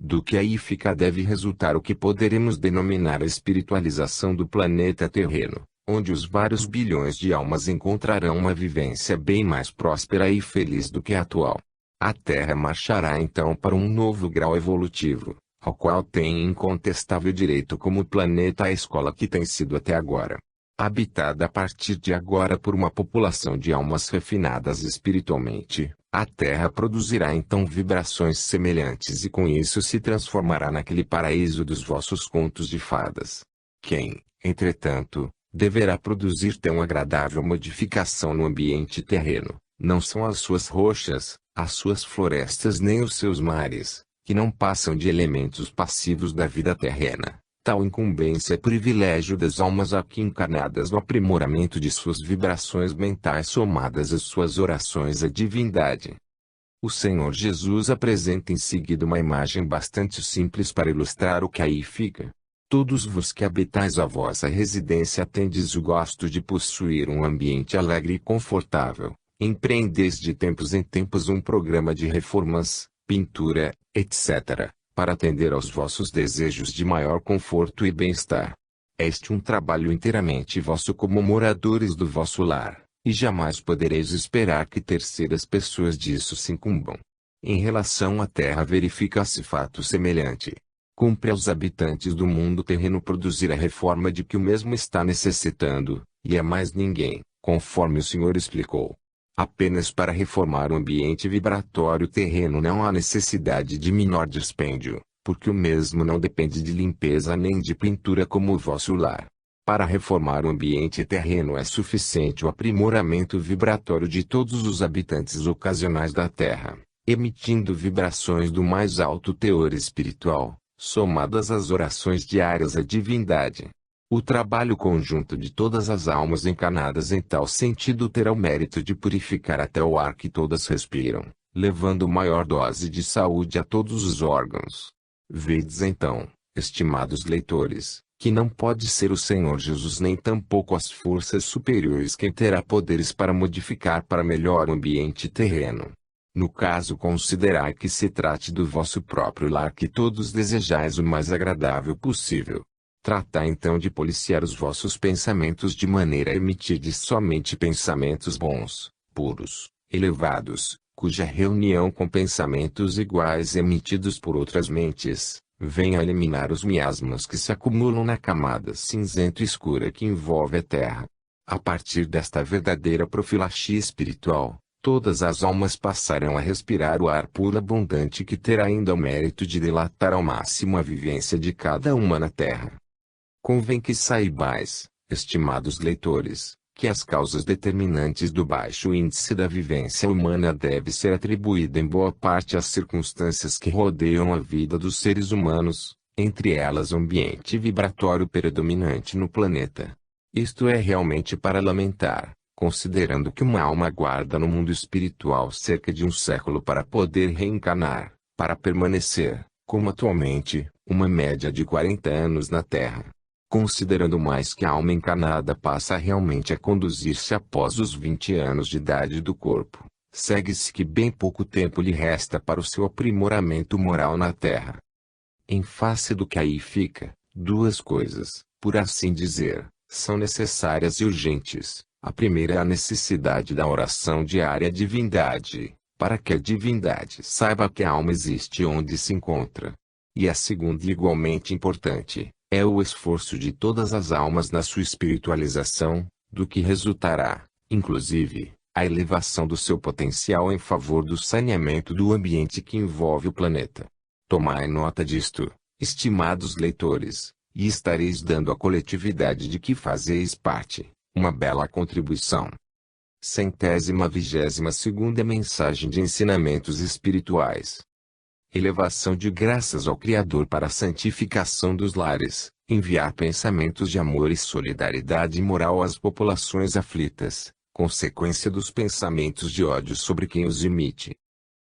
Do que aí fica deve resultar o que poderemos denominar a espiritualização do planeta terreno, onde os vários bilhões de almas encontrarão uma vivência bem mais próspera e feliz do que a atual. A Terra marchará então para um novo grau evolutivo, ao qual tem incontestável direito como planeta a escola que tem sido até agora. Habitada a partir de agora por uma população de almas refinadas espiritualmente, a Terra produzirá então vibrações semelhantes e com isso se transformará naquele paraíso dos vossos contos de fadas. Quem, entretanto, deverá produzir tão agradável modificação no ambiente terreno, não são as suas rochas, as suas florestas nem os seus mares, que não passam de elementos passivos da vida terrena. Tal incumbência é privilégio das almas aqui encarnadas no aprimoramento de suas vibrações mentais somadas às suas orações à divindade. O Senhor Jesus apresenta em seguida uma imagem bastante simples para ilustrar o que aí fica. Todos vos que habitais a vossa residência tendes o gosto de possuir um ambiente alegre e confortável, empreendeis de tempos em tempos um programa de reformas, pintura, etc., para atender aos vossos desejos de maior conforto e bem-estar. Este um trabalho inteiramente vosso como moradores do vosso lar, e jamais podereis esperar que terceiras pessoas disso se incumbam. Em relação à terra verifica-se fato semelhante. Cumpre aos habitantes do mundo terreno produzir a reforma de que o mesmo está necessitando, e a mais ninguém, conforme o Senhor explicou. Apenas para reformar o ambiente vibratório terreno não há necessidade de menor dispêndio, porque o mesmo não depende de limpeza nem de pintura como o vosso lar. Para reformar o ambiente terreno é suficiente o aprimoramento vibratório de todos os habitantes ocasionais da Terra, emitindo vibrações do mais alto teor espiritual, somadas às orações diárias à divindade. O trabalho conjunto de todas as almas encarnadas em tal sentido terá o mérito de purificar até o ar que todas respiram, levando maior dose de saúde a todos os órgãos. Vedes então, estimados leitores, que não pode ser o Senhor Jesus nem tampouco as forças superiores quem terá poderes para modificar para melhor o ambiente terreno. No caso considerai que se trate do vosso próprio lar que todos desejais o mais agradável possível. Tratai então de policiar os vossos pensamentos de maneira a emitirdes somente pensamentos bons, puros, elevados, cuja reunião com pensamentos iguais emitidos por outras mentes, venha a eliminar os miasmas que se acumulam na camada cinzenta escura que envolve a Terra. A partir desta verdadeira profilaxia espiritual, todas as almas passarão a respirar o ar puro abundante que terá ainda o mérito de dilatar ao máximo a vivência de cada uma na Terra. Convém que saibais, estimados leitores, que as causas determinantes do baixo índice da vivência humana deve ser atribuída em boa parte às circunstâncias que rodeiam a vida dos seres humanos, entre elas o ambiente vibratório predominante no planeta. Isto é realmente para lamentar, considerando que uma alma aguarda no mundo espiritual cerca de um século para poder reencarnar, para permanecer, como atualmente, uma média de 40 anos na Terra. Considerando mais que a alma encarnada passa realmente a conduzir-se após os 20 anos de idade do corpo, segue-se que bem pouco tempo lhe resta para o seu aprimoramento moral na Terra. Em face do que aí fica, duas coisas, por assim dizer, são necessárias e urgentes. A primeira é a necessidade da oração diária à divindade, para que a divindade saiba que a alma existe onde se encontra. E a segunda, igualmente importante, é o esforço de todas as almas na sua espiritualização, do que resultará, inclusive, a elevação do seu potencial em favor do saneamento do ambiente que envolve o planeta. Tomai nota disto, estimados leitores, e estareis dando à coletividade de que fazeis parte, uma bela contribuição. 122ª Mensagem de Ensinamentos Espirituais. Elevação de graças ao Criador para a santificação dos lares, enviar pensamentos de amor e solidariedade moral às populações aflitas, consequência dos pensamentos de ódio sobre quem os imite.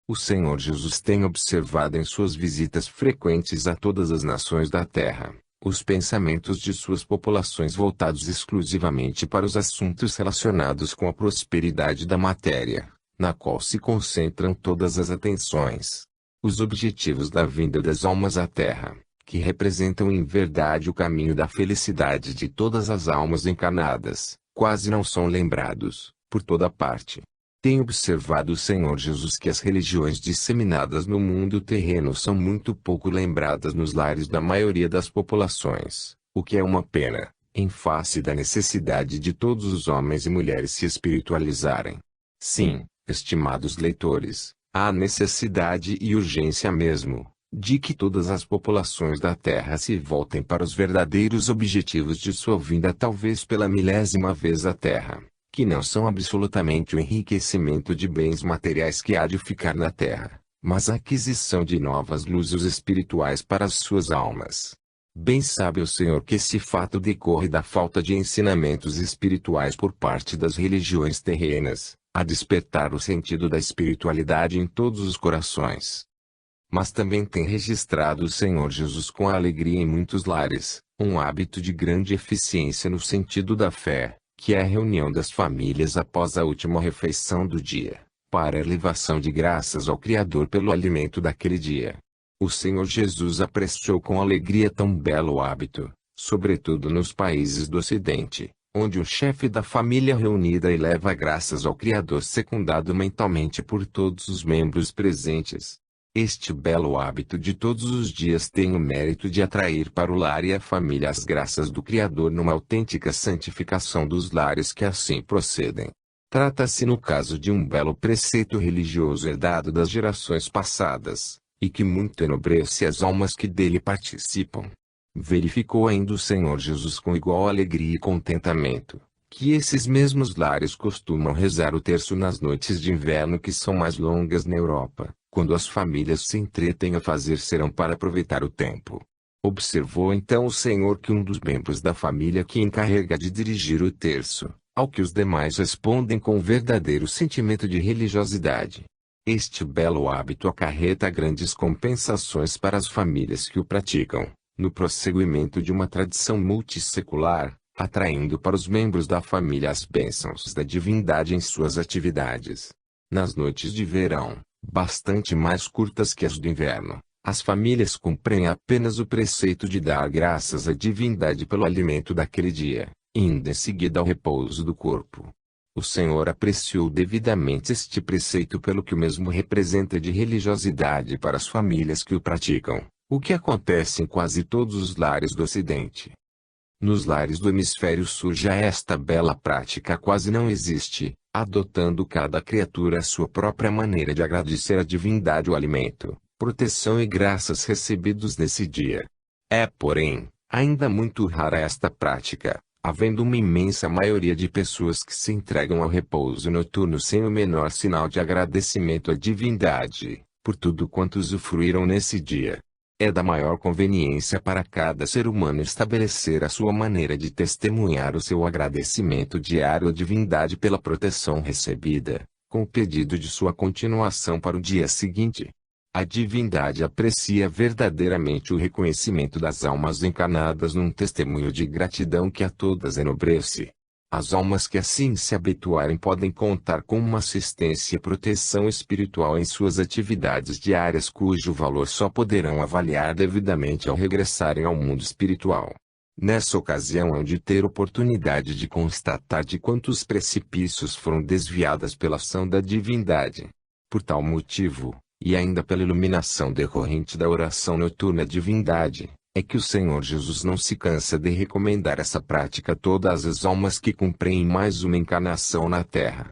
O Senhor Jesus tem observado em suas visitas frequentes a todas as nações da Terra, os pensamentos de suas populações voltados exclusivamente para os assuntos relacionados com a prosperidade da matéria, na qual se concentram todas as atenções. Os objetivos da vinda das almas à Terra, que representam em verdade o caminho da felicidade de todas as almas encarnadas, quase não são lembrados, por toda parte. Tem observado o Senhor Jesus que as religiões disseminadas no mundo terreno são muito pouco lembradas nos lares da maioria das populações, o que é uma pena, em face da necessidade de todos os homens e mulheres se espiritualizarem. Sim, estimados leitores, há necessidade e urgência mesmo, de que todas as populações da Terra se voltem para os verdadeiros objetivos de sua vinda, talvez pela milésima vez à Terra, que não são absolutamente o enriquecimento de bens materiais que há de ficar na Terra, mas a aquisição de novas luzes espirituais para as suas almas. Bem sabe o Senhor que esse fato decorre da falta de ensinamentos espirituais por parte das religiões terrenas, a despertar o sentido da espiritualidade em todos os corações. Mas também tem registrado o Senhor Jesus com alegria em muitos lares, um hábito de grande eficiência no sentido da fé, que é a reunião das famílias após a última refeição do dia, para a elevação de graças ao Criador pelo alimento daquele dia. O Senhor Jesus apreciou com alegria tão belo hábito, sobretudo nos países do Ocidente, onde o chefe da família reunida eleva graças ao Criador secundado mentalmente por todos os membros presentes. Este belo hábito de todos os dias tem o mérito de atrair para o lar e a família as graças do Criador numa autêntica santificação dos lares que assim procedem. Trata-se no caso de um belo preceito religioso herdado das gerações passadas, e que muito enobrece as almas que dele participam. Verificou ainda o Senhor Jesus com igual alegria e contentamento, que esses mesmos lares costumam rezar o terço nas noites de inverno que são mais longas na Europa, quando as famílias se entretêm a fazer serão para aproveitar o tempo. Observou então o Senhor que um dos membros da família que encarrega de dirigir o terço, ao que os demais respondem com verdadeiro sentimento de religiosidade. Este belo hábito acarreta grandes compensações para as famílias que o praticam, no prosseguimento de uma tradição multissecular, atraindo para os membros da família as bênçãos da divindade em suas atividades. Nas noites de verão, bastante mais curtas que as do inverno, as famílias cumprem apenas o preceito de dar graças à divindade pelo alimento daquele dia, indo em seguida ao repouso do corpo. O Senhor apreciou devidamente este preceito pelo que o mesmo representa de religiosidade para as famílias que o praticam, o que acontece em quase todos os lares do Ocidente. Nos lares do hemisfério sul já esta bela prática quase não existe, adotando cada criatura a sua própria maneira de agradecer à divindade o alimento, proteção e graças recebidos nesse dia. É, porém, ainda muito rara esta prática, havendo uma imensa maioria de pessoas que se entregam ao repouso noturno sem o menor sinal de agradecimento à divindade, por tudo quanto usufruíram nesse dia. É da maior conveniência para cada ser humano estabelecer a sua maneira de testemunhar o seu agradecimento diário à divindade pela proteção recebida, com o pedido de sua continuação para o dia seguinte. A divindade aprecia verdadeiramente o reconhecimento das almas encarnadas num testemunho de gratidão que a todas enobrece. As almas que assim se habituarem podem contar com uma assistência e proteção espiritual em suas atividades diárias, cujo valor só poderão avaliar devidamente ao regressarem ao mundo espiritual. Nessa ocasião hão de ter oportunidade de constatar de quantos precipícios foram desviadas pela ação da divindade. Por tal motivo, e ainda pela iluminação decorrente da oração noturna à divindade, é que o Senhor Jesus não se cansa de recomendar essa prática a todas as almas que cumprem mais uma encarnação na Terra.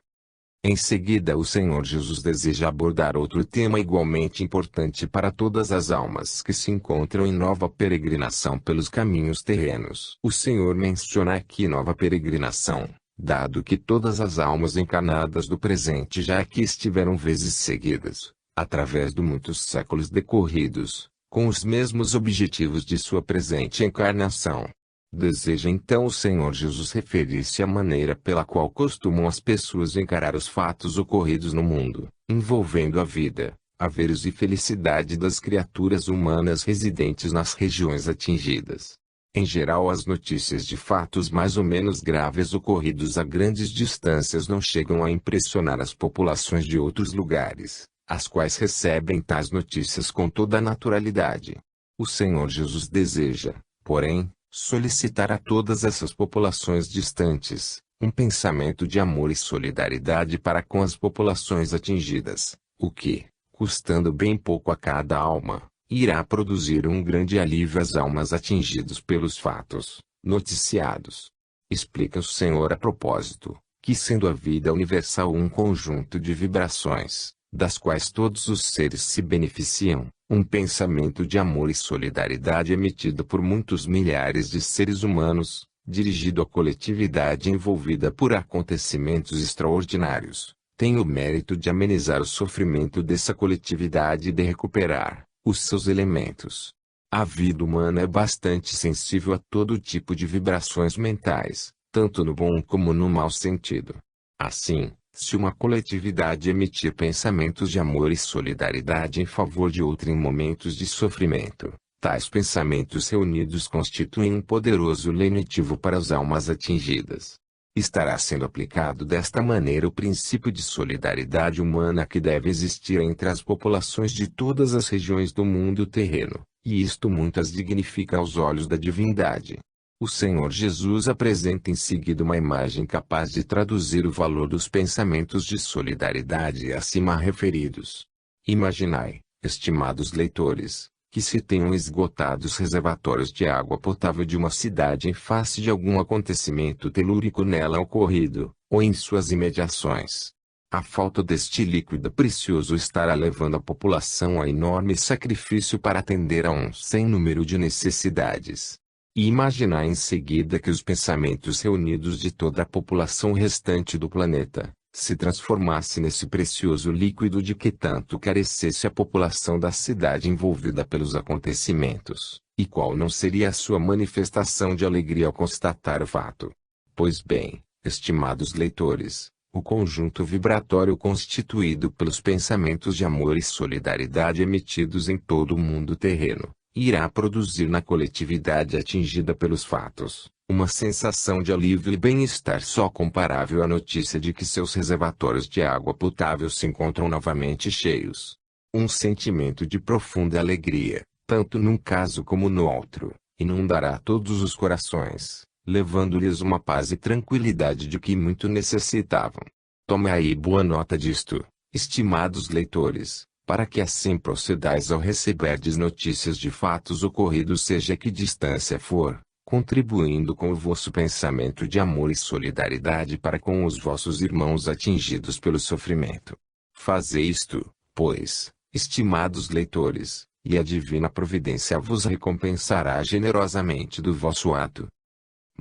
Em seguida, o Senhor Jesus deseja abordar outro tema igualmente importante para todas as almas que se encontram em nova peregrinação pelos caminhos terrenos. O Senhor menciona aqui nova peregrinação, dado que todas as almas encarnadas do presente já aqui estiveram vezes seguidas, através de muitos séculos decorridos, com os mesmos objetivos de sua presente encarnação. Deseja então o Senhor Jesus referir-se à maneira pela qual costumam as pessoas encarar os fatos ocorridos no mundo, envolvendo a vida, haveres e felicidade das criaturas humanas residentes nas regiões atingidas. Em geral, as notícias de fatos mais ou menos graves ocorridos a grandes distâncias não chegam a impressionar as populações de outros lugares, as quais recebem tais notícias com toda a naturalidade. O Senhor Jesus deseja, porém, solicitar a todas essas populações distantes, um pensamento de amor e solidariedade para com as populações atingidas, o que, custando bem pouco a cada alma, irá produzir um grande alívio às almas atingidas pelos fatos noticiados. Explica o Senhor a propósito, que sendo a vida universal um conjunto de vibrações, das quais todos os seres se beneficiam, um pensamento de amor e solidariedade emitido por muitos milhares de seres humanos, dirigido à coletividade envolvida por acontecimentos extraordinários, tem o mérito de amenizar o sofrimento dessa coletividade e de recuperar os seus elementos. A vida humana é bastante sensível a todo tipo de vibrações mentais, tanto no bom como no mau sentido. Assim, se uma coletividade emitir pensamentos de amor e solidariedade em favor de outra em momentos de sofrimento, tais pensamentos reunidos constituem um poderoso lenitivo para as almas atingidas. Estará sendo aplicado desta maneira o princípio de solidariedade humana que deve existir entre as populações de todas as regiões do mundo terreno, e isto muito as dignifica aos olhos da divindade. O Senhor Jesus apresenta em seguida uma imagem capaz de traduzir o valor dos pensamentos de solidariedade acima referidos. Imaginai, estimados leitores, que se tenham esgotado os reservatórios de água potável de uma cidade em face de algum acontecimento telúrico nela ocorrido, ou em suas imediações. A falta deste líquido precioso estará levando a população a enorme sacrifício para atender a um sem número de necessidades. E imaginar em seguida que os pensamentos reunidos de toda a população restante do planeta, se transformasse nesse precioso líquido de que tanto carecesse a população da cidade envolvida pelos acontecimentos, e qual não seria a sua manifestação de alegria ao constatar o fato. Pois bem, estimados leitores, o conjunto vibratório constituído pelos pensamentos de amor e solidariedade emitidos em todo o mundo terreno, irá produzir na coletividade atingida pelos fatos, uma sensação de alívio e bem-estar só comparável à notícia de que seus reservatórios de água potável se encontram novamente cheios. Um sentimento de profunda alegria, tanto num caso como no outro, inundará todos os corações, levando-lhes uma paz e tranquilidade de que muito necessitavam. Tome aí boa nota disto, estimados leitores, para que assim procedais ao receberdes notícias de fatos ocorridos seja que distância for, contribuindo com o vosso pensamento de amor e solidariedade para com os vossos irmãos atingidos pelo sofrimento. Fazei isto, pois, estimados leitores, e a divina providência vos recompensará generosamente do vosso ato.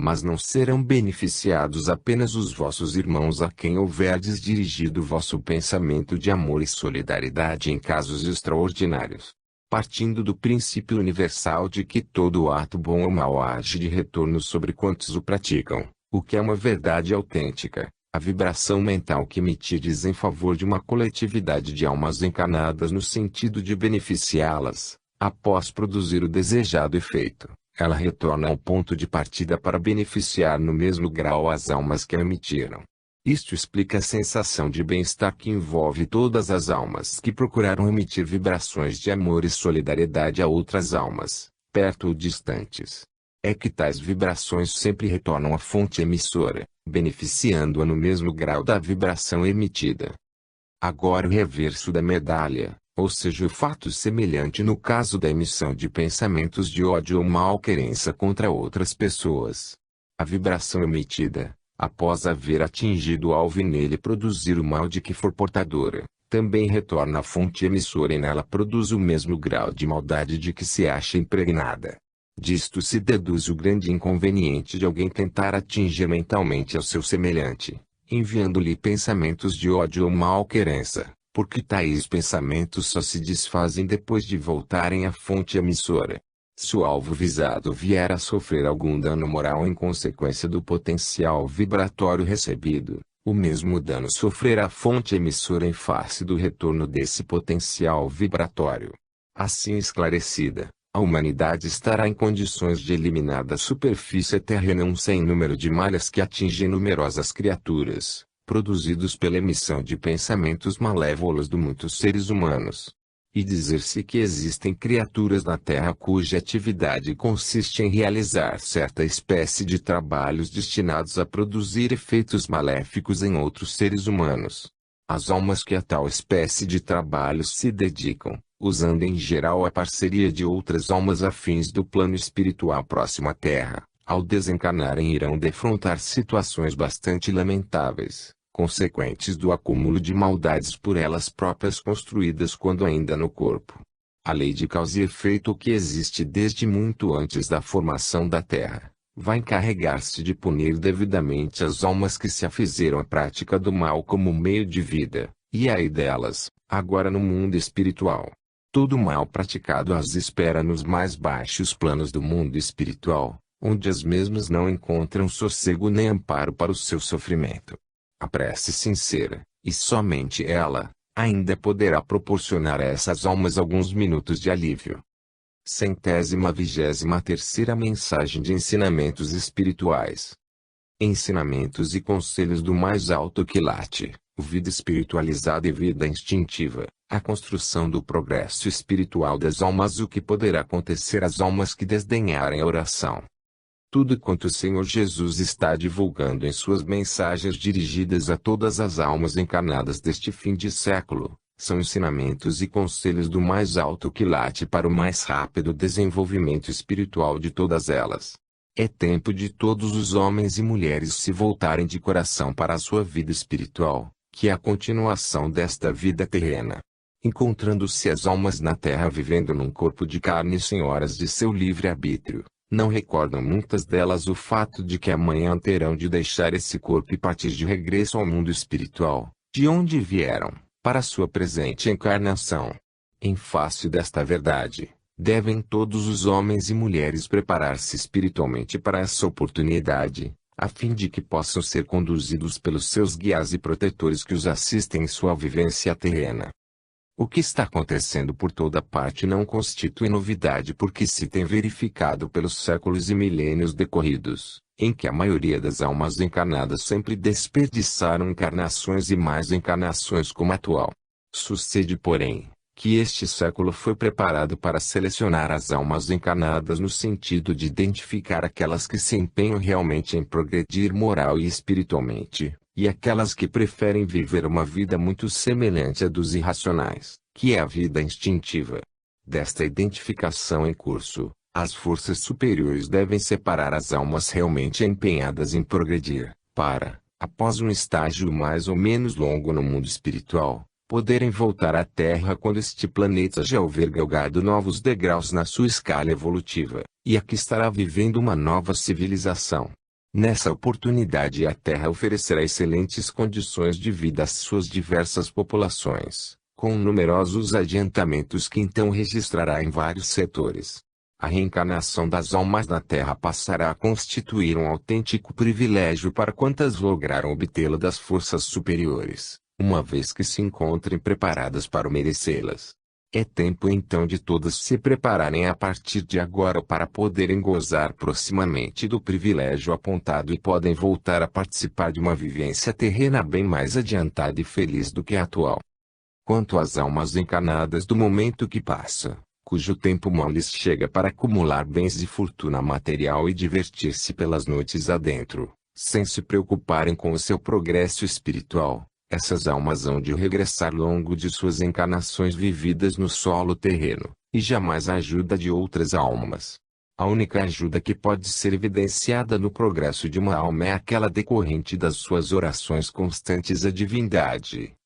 Mas não serão beneficiados apenas os vossos irmãos a quem houverdes dirigido vosso pensamento de amor e solidariedade em casos extraordinários. Partindo do princípio universal de que todo ato bom ou mau age de retorno sobre quantos o praticam, o que é uma verdade autêntica, A vibração mental que emitires em favor de uma coletividade de almas encarnadas no sentido de beneficiá-las, após produzir o desejado efeito, ela retorna ao ponto de partida para beneficiar no mesmo grau as almas que a emitiram. Isto explica a sensação de bem-estar que envolve todas as almas que procuraram emitir vibrações de amor e solidariedade a outras almas, perto ou distantes. É que tais vibrações sempre retornam à fonte emissora, beneficiando-a no mesmo grau da vibração emitida. Agora o reverso da medalha, ou seja o fato semelhante no caso da emissão de pensamentos de ódio ou mal-querença contra outras pessoas. A vibração emitida, após haver atingido o alvo e nele produzir o mal de que for portadora, também retorna à fonte emissora e nela produz o mesmo grau de maldade de que se acha impregnada. Disto se deduz o grande inconveniente de alguém tentar atingir mentalmente ao seu semelhante, enviando-lhe pensamentos de ódio ou mal-querença, porque tais pensamentos só se desfazem depois de voltarem à fonte emissora. Se o alvo visado vier a sofrer algum dano moral em consequência do potencial vibratório recebido, o mesmo dano sofrerá a fonte emissora em face do retorno desse potencial vibratório. Assim esclarecida, a humanidade estará em condições de eliminar da superfície terrena um sem número de malhas que atingem numerosas criaturas, produzidos pela emissão de pensamentos malévolos de muitos seres humanos. E dizer-se que existem criaturas na Terra cuja atividade consiste em realizar certa espécie de trabalhos destinados a produzir efeitos maléficos em outros seres humanos. As almas que a tal espécie de trabalhos se dedicam, usando em geral a parceria de outras almas afins do plano espiritual próximo à Terra, ao desencarnarem irão defrontar situações bastante lamentáveis, consequentes do acúmulo de maldades por elas próprias construídas quando ainda no corpo. A lei de causa e efeito que existe desde muito antes da formação da Terra, vai encarregar-se de punir devidamente as almas que se afizeram à prática do mal como meio de vida, e ai delas, agora no mundo espiritual. Todo mal praticado as espera nos mais baixos planos do mundo espiritual, onde as mesmas não encontram sossego nem amparo para o seu sofrimento. A prece sincera, e somente ela, ainda poderá proporcionar a essas almas alguns minutos de alívio. 123ª Mensagem de Ensinamentos Espirituais. Ensinamentos e conselhos do mais alto quilate, vida espiritualizada e vida instintiva, a construção do progresso espiritual das almas. O que poderá acontecer às almas que desdenharem a oração? Tudo quanto o Senhor Jesus está divulgando em suas mensagens dirigidas a todas as almas encarnadas deste fim de século, são ensinamentos e conselhos do mais alto quilate para o mais rápido desenvolvimento espiritual de todas elas. É tempo de todos os homens e mulheres se voltarem de coração para a sua vida espiritual, que é a continuação desta vida terrena. Encontrando-se as almas na Terra vivendo num corpo de carne senhoras de seu livre-arbítrio, não recordam muitas delas o fato de que amanhã terão de deixar esse corpo e partir de regresso ao mundo espiritual, de onde vieram, para sua presente encarnação. Em face desta verdade, devem todos os homens e mulheres preparar-se espiritualmente para essa oportunidade, a fim de que possam ser conduzidos pelos seus guias e protetores que os assistem em sua vivência terrena. O que está acontecendo por toda parte não constitui novidade porque se tem verificado pelos séculos e milênios decorridos, em que a maioria das almas encarnadas sempre desperdiçaram encarnações e mais encarnações como a atual. Sucede, porém, que este século foi preparado para selecionar as almas encarnadas no sentido de identificar aquelas que se empenham realmente em progredir moral e espiritualmente, e aquelas que preferem viver uma vida muito semelhante à dos irracionais, que é a vida instintiva. Desta identificação em curso, as forças superiores devem separar as almas realmente empenhadas em progredir, para, após um estágio mais ou menos longo no mundo espiritual, poderem voltar à Terra quando este planeta já houver galgado novos degraus na sua escala evolutiva, e aqui estará vivendo uma nova civilização. Nessa oportunidade a Terra oferecerá excelentes condições de vida às suas diversas populações, com numerosos adiantamentos que então registrará em vários setores. A reencarnação das almas na Terra passará a constituir um autêntico privilégio para quantas lograram obtê-la das forças superiores, uma vez que se encontrem preparadas para merecê-las. É tempo então de todas se prepararem a partir de agora para poderem gozar proximamente do privilégio apontado e podem voltar a participar de uma vivência terrena bem mais adiantada e feliz do que a atual. Quanto às almas encarnadas do momento que passa, cujo tempo mal lhes chega para acumular bens e fortuna material e divertir-se pelas noites adentro, sem se preocuparem com o seu progresso espiritual, essas almas hão de regressar ao longo de suas encarnações vividas no solo terreno, e jamais a ajuda de outras almas. A única ajuda que pode ser evidenciada no progresso de uma alma é aquela decorrente das suas orações constantes à divindade,